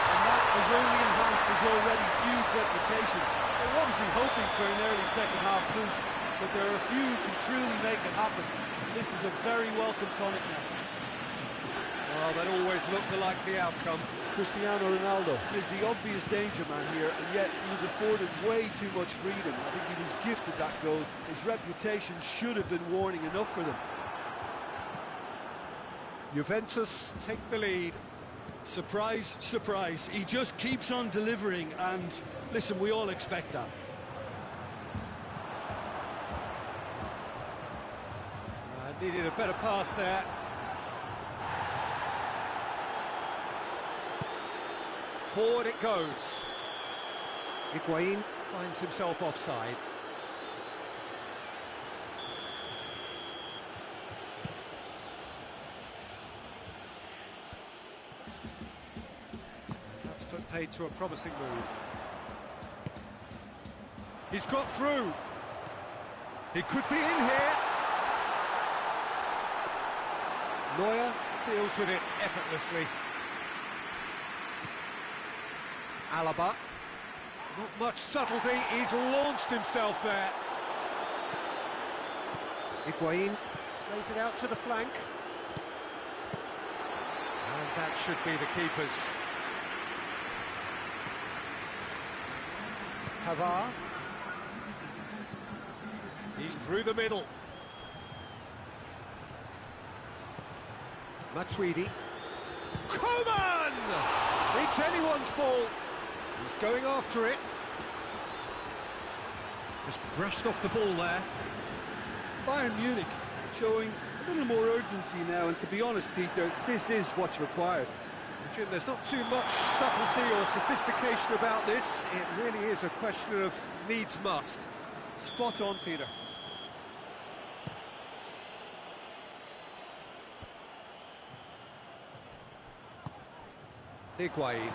And that has only enhanced his already huge reputation. They're obviously hoping for an early second-half boost, but there are a few who can truly make it happen. This is a very welcome tonic now. Well, that always looked the likely outcome. Cristiano Ronaldo is the obvious danger man here, and yet he was afforded way too much freedom. I think he was gifted that goal. His reputation should have been warning enough for them. Juventus take the lead. Surprise, surprise. He just keeps on delivering, and listen, we all expect that. Needed a better pass there. Forward it goes. Higuain finds himself offside. And that's put paid to a promising move. He's got through. He could be in here. Neuer deals with it effortlessly. Alaba, not much subtlety, he's launched himself there. Higuain plays it out to the flank. And that should be the keeper's. Pavard. He's through the middle. Matuidi. Coman! It's anyone's ball. He's going after it. Just brushed off the ball there. Bayern Munich showing a little more urgency now, and to be honest, Peter, this is what's required. Jim, there's not too much subtlety or sophistication about this. It really is a question of needs must. Spot on, Peter. Higuain.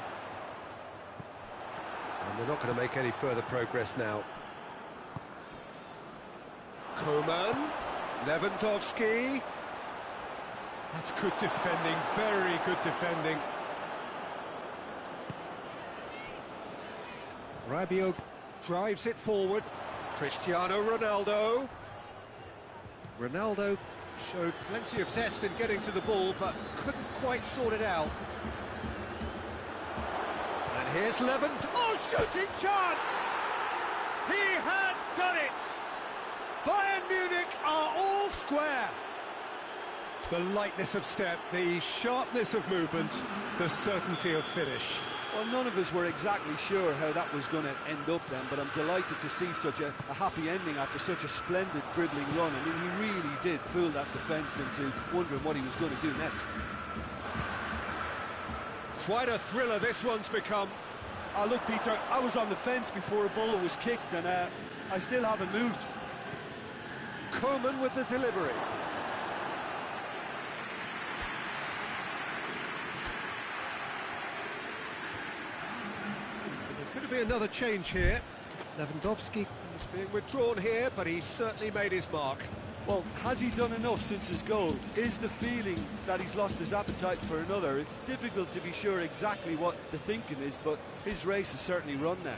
And they're not going to make any further progress now. Coman. Lewandowski. That's good defending, very good defending. Rabiot drives it forward. Cristiano Ronaldo. Ronaldo showed plenty of zest in getting to the ball, but couldn't quite sort it out. And here's Lewandowski. Oh, shooting chance! He has done it! Bayern Munich are all square. The lightness of step, the sharpness of movement, the certainty of finish. Well, none of us were exactly sure how that was going to end up then, but I'm delighted to see such a happy ending after such a splendid dribbling run. I mean, he really did fool that defence into wondering what he was going to do next. Quite a thriller this one's become. Oh, look, Peter, I was on the fence before a ball was kicked, and I still haven't moved. Coman with the delivery. There's going to be another change here. Lewandowski is being withdrawn here, but he's certainly made his mark. Well, has he done enough since his goal? Is the feeling that he's lost his appetite for another? It's difficult to be sure exactly what the thinking is, but his race is certainly run now.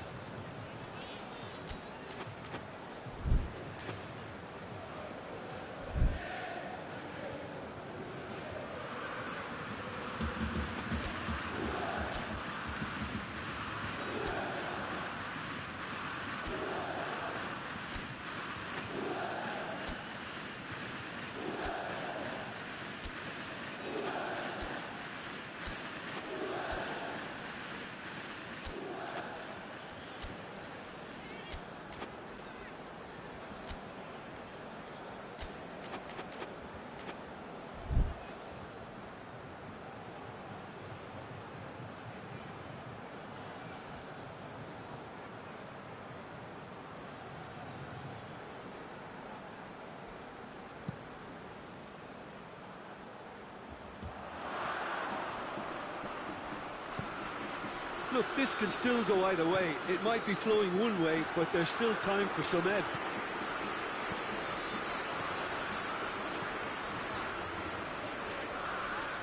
Look, this can still go either way. It might be flowing one way, but there's still time for some ebb.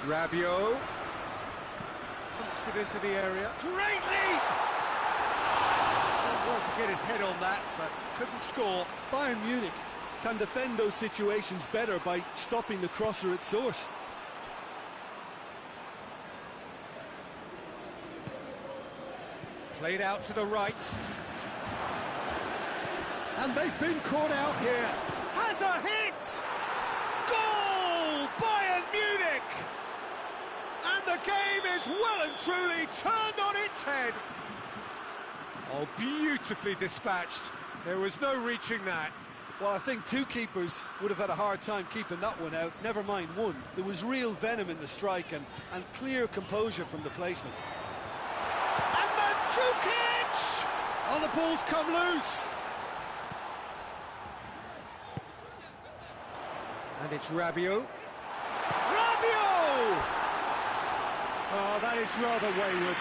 Rabiot pumps it into the area. Great leap! Done well to get his head on that, but couldn't score. Bayern Munich can defend those situations better by stopping the crosser at source. Played out to the right. And they've been caught out here. Has a hit! Goal! Bayern Munich! And the game is well and truly turned on its head. Oh, beautifully dispatched. There was no reaching that. Well, I think two keepers would have had a hard time keeping that one out, never mind one. There was real venom in the strike and clear composure from the placement. Mandzukic! Oh, the ball's come loose. And it's Rabiot. Rabiot! Oh, that is rather wayward.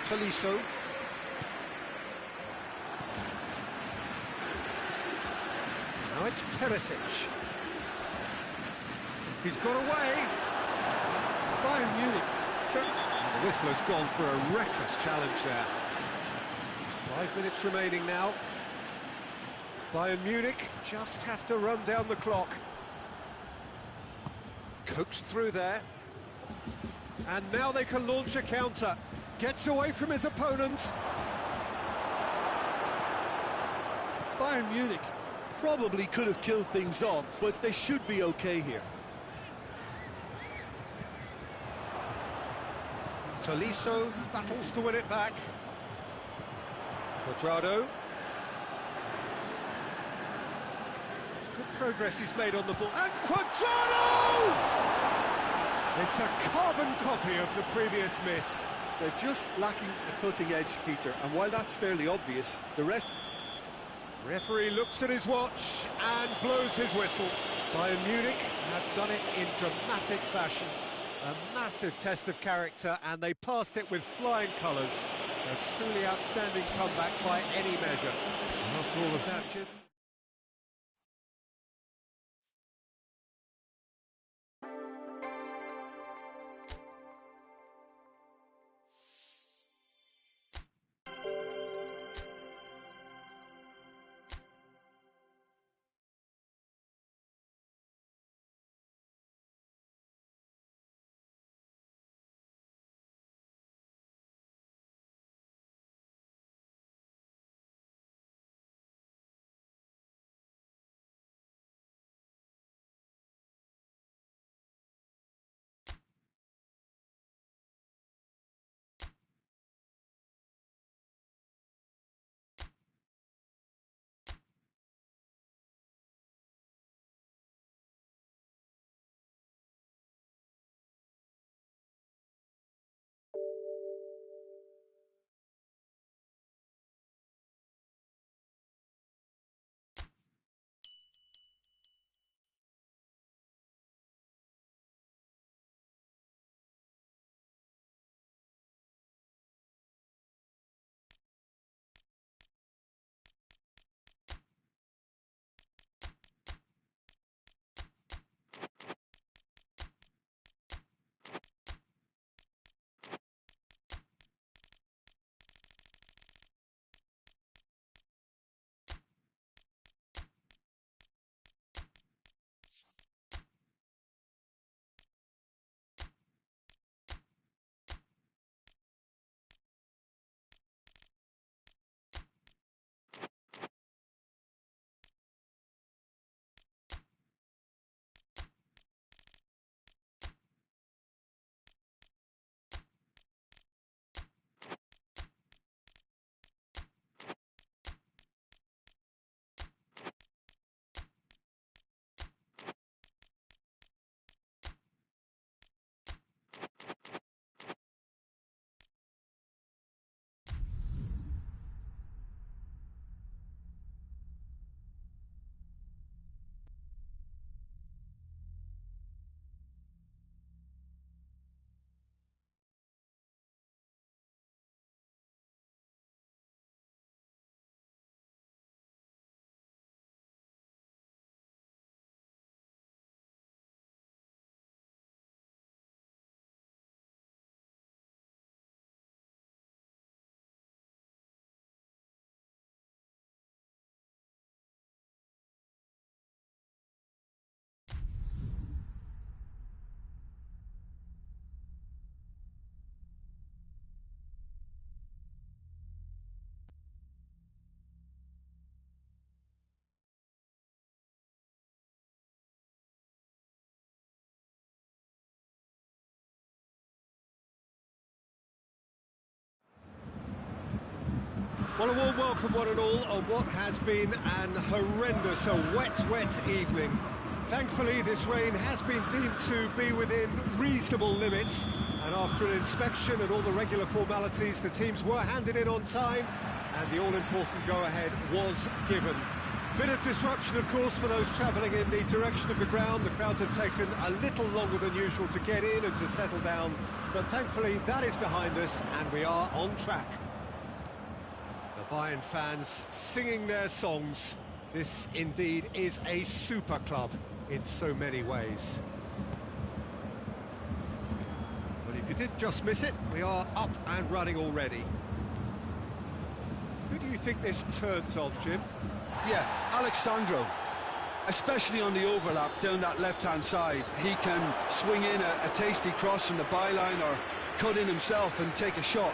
Tolisso. Now it's Perisic. He's got away. Bayern Munich. And the whistler's gone for a reckless challenge there. Just 5 minutes remaining now. Bayern Munich just have to run down the clock. Coaxed through there. And now they can launch a counter. Gets away from his opponents. Bayern Munich probably could have killed things off, but they should be okay here. Tolisso battles to win it back. Quadrado. It's good progress he's made on the ball. And Quadrado! It's a carbon copy of the previous miss. They're just lacking a cutting edge, Peter, and while that's fairly obvious, the rest... Referee looks at his watch and blows his whistle. Bayern Munich have done it in dramatic fashion. A massive test of character, and they passed it with flying colours. A truly outstanding comeback by any measure. And after all of that, Jim... Well, a warm welcome, one and all, on what has been an horrendous, wet evening. Thankfully, this rain has been deemed to be within reasonable limits, and after an inspection and all the regular formalities, the teams were handed in on time, and the all-important go-ahead was given. Bit of disruption, of course, for those travelling in the direction of the ground. The crowds have taken a little longer than usual to get in and to settle down, but thankfully that is behind us, and we are on track. The Bayern fans singing their songs. This indeed is a super club in so many ways. But if you did just miss it, we are up and running already. Who do you think this turns on, Jim? Yeah, Alexandro, especially on the overlap down that left-hand side. He can swing in a tasty cross from the byline or cut in himself and take a shot.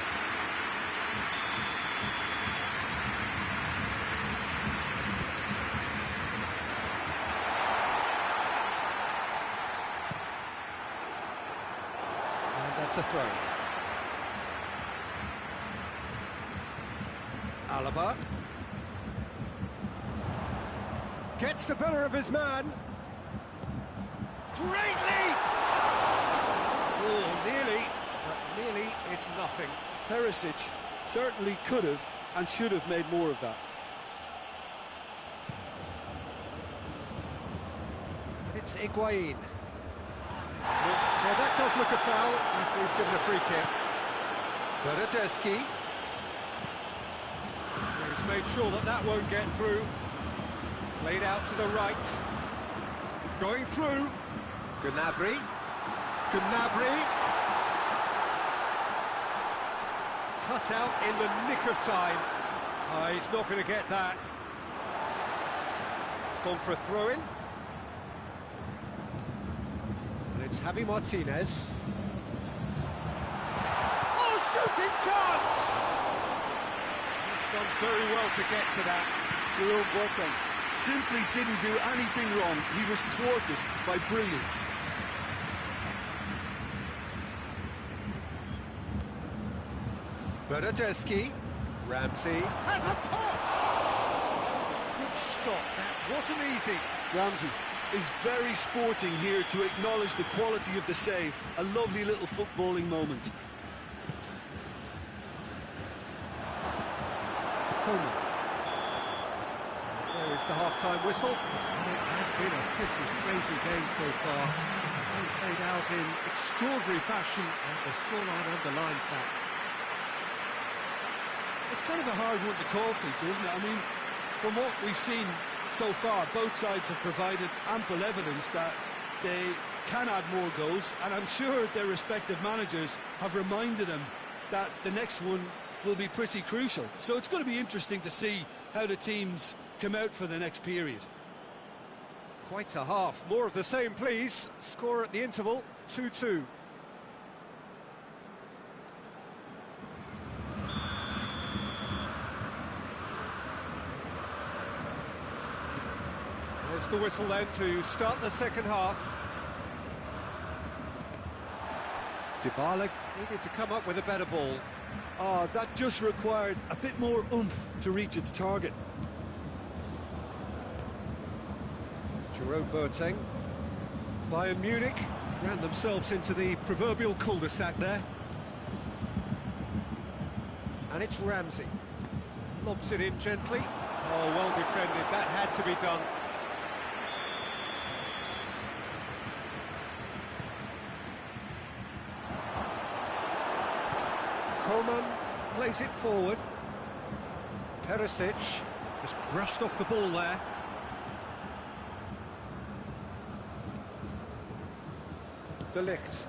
It's a throw. Alaba. Gets the better of his man. Great leap! Oh, nearly, but nearly is nothing. Perisic certainly could have and should have made more of that. And it's Higuain. Now that does look a foul. Referee's given a free kick. Bernardeschi. He's made sure that that won't get through. Played out to the right. Going through. Gnabry. Gnabry. Cut out in the nick of time. Oh, he's not going to get that. It's gone for a throw-in. And it's Javi Martinez. Oh, shooting chance! He's done very well to get to that. Jerome Boateng simply didn't do anything wrong. He was thwarted by brilliance. Bernardeschi. Ramsey. Has a pop! Good stop, that wasn't easy. Ramsey is very sporting here to acknowledge the quality of the save. A lovely little footballing moment. Coleman. There is the half-time whistle. And it has been a pretty crazy game so far. They played out in extraordinary fashion, and the scoreline underlines that. It's kind of a hard one to call, Peter, isn't it? I mean, from what we've seen so far, both sides have provided ample evidence that they can add more goals, and I'm sure their respective managers have reminded them that the next one will be pretty crucial. So it's going to be interesting to see how the teams come out for the next period. Quite a half. More of the same, please. Score at the interval, 2-2. There's the whistle then to start the second half. Dybala needed to come up with a better ball. Oh, that just required a bit more oomph to reach its target. Jerome Boateng. Bayern Munich ran themselves into the proverbial cul-de-sac there. And it's Ramsey. Lobs it in gently. Oh, well defended. That had to be done. Coleman plays it forward. Perisic has brushed off the ball there. De Ligt.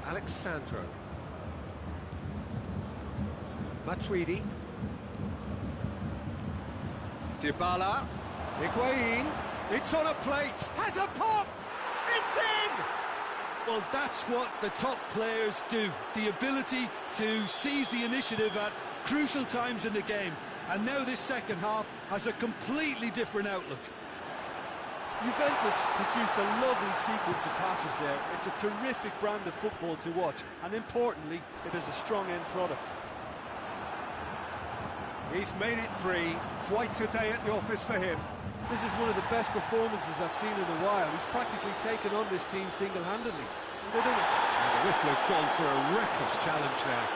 Alexandro. Matuidi. Dybala. Higuain. It's on a plate. Has a pop. It's in. Well, that's what the top players do. The ability to seize the initiative at crucial times in the game. And now this second half has a completely different outlook. Juventus produced a lovely sequence of passes there. It's a terrific brand of football to watch, and importantly, it is a strong end product. He's made it 3. Quite a day at the office for him. This is one of the best performances I've seen in a while. He's practically taken on this team single-handedly, and they're doing it. And the whistler's gone for a reckless challenge there.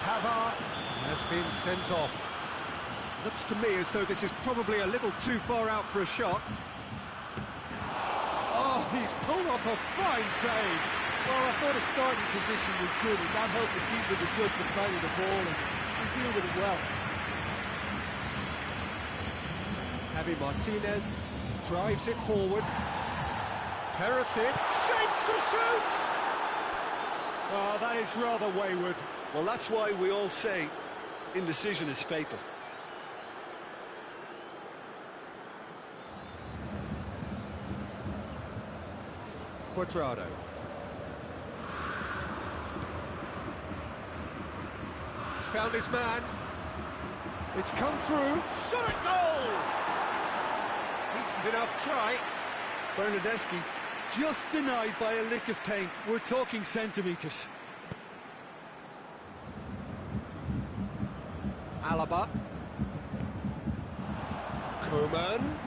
Pavard has been sent off. Looks to me as though this is probably a little too far out for a shot. Oh, he's pulled off a fine save. Well, I thought his starting position was good, and that helped the keeper to judge the flight of the ball and deal with it well. Javi Martinez drives it forward. Perisic shapes to shoot! Oh, that is rather wayward. Well, that's why we all say indecision is fatal. Quadrado. He's found his man. It's come through. Shot at goal! Decent enough try. Bernardeschi just denied by a lick of paint. We're talking centimetres. Alaba. Coman.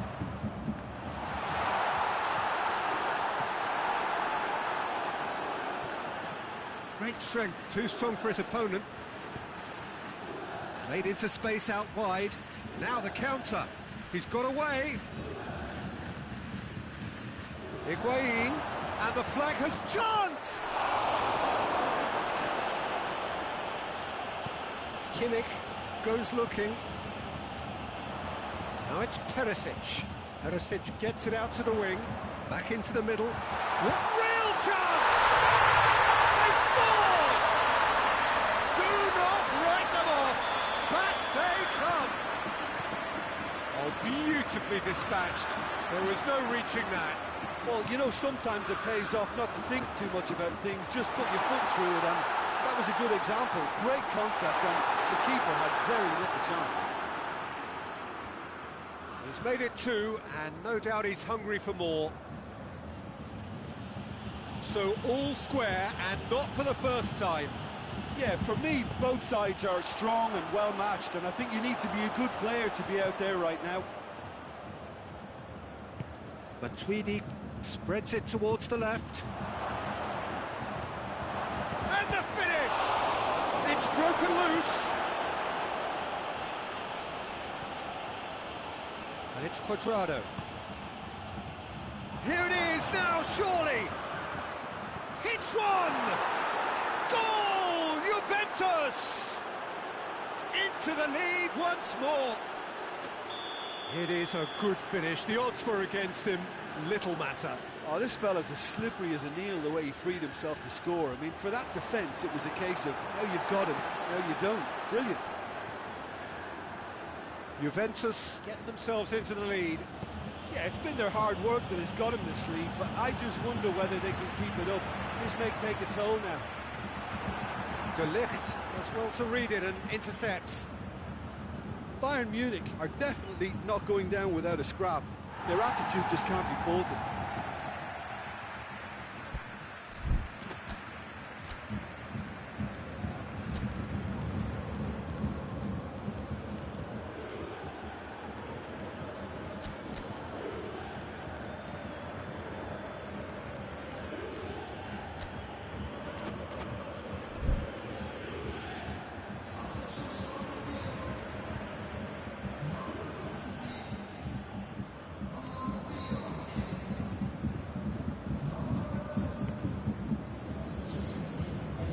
Great strength, too strong for his opponent. Played into space out wide. Now the counter. He's got away. Higuain, and the flag has chance! Kimmich goes looking. Now it's Perisic. Perisic gets it out to the wing, back into the middle. Real chance! They scored! Do not write them off! Back they come! Oh, beautifully dispatched. There was no reaching that. Well, you know, sometimes it pays off not to think too much about things, just put your foot through it, and that was a good example. Great contact, and the keeper had very little chance. He's made it 2, and no doubt he's hungry for more. So all square, and not for the first time. Yeah, for me, both sides are strong and well-matched, and I think you need to be a good player to be out there right now. Matuidi spreads it towards the left. And the finish! It's broken loose. And it's Cuadrado. Here it is now, surely! Hits one! Goal! Juventus! Into the lead once more. It is a good finish. The odds were against him. Little matter. Oh, this fella's as slippery as a needle the way he freed himself to score. I mean, for that defence, it was a case of, now you've got him, now you don't. Brilliant. Juventus get themselves into the lead. Yeah, it's been their hard work that has got him this lead, but I just wonder whether they can keep it up. This may take a toll now. De Ligt does well to read it and intercepts. Bayern Munich are definitely not going down without a scrap. Their attitude just can't be faulted.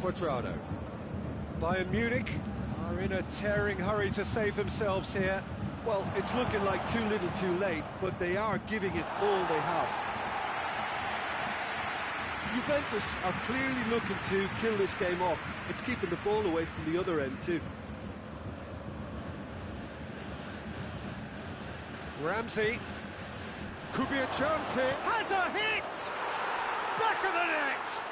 Cuadrado. Bayern Munich are in a tearing hurry to save themselves here. Well, it's looking like too little too late, but they are giving it all they have. Juventus are clearly looking to kill this game off. It's keeping the ball away from the other end too. Ramsey. Could be a chance here. Has a hit! Back of the net!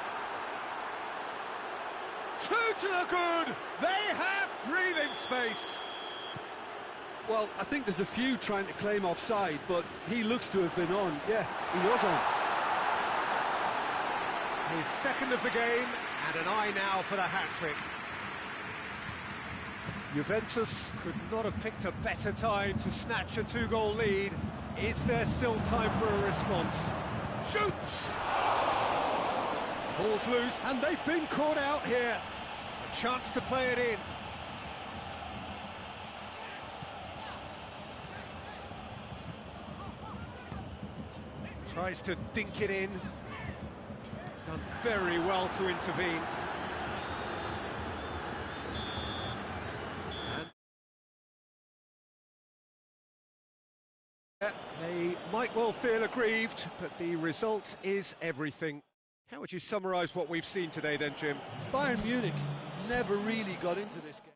2 to the good! They have breathing space! Well, I think there's a few trying to claim offside, but he looks to have been on. Yeah, he was on. His second of the game, and an eye now for the hat-trick. Juventus could not have picked a better time to snatch a 2-goal lead. Is there still time for a response? Shoots! Ball's loose, and they've been caught out here. A chance to play it in. Tries to dink it in. Done very well to intervene. And they might well feel aggrieved, but the result is everything. How would you summarise what we've seen today then, Jim? Bayern Munich never really got into this game.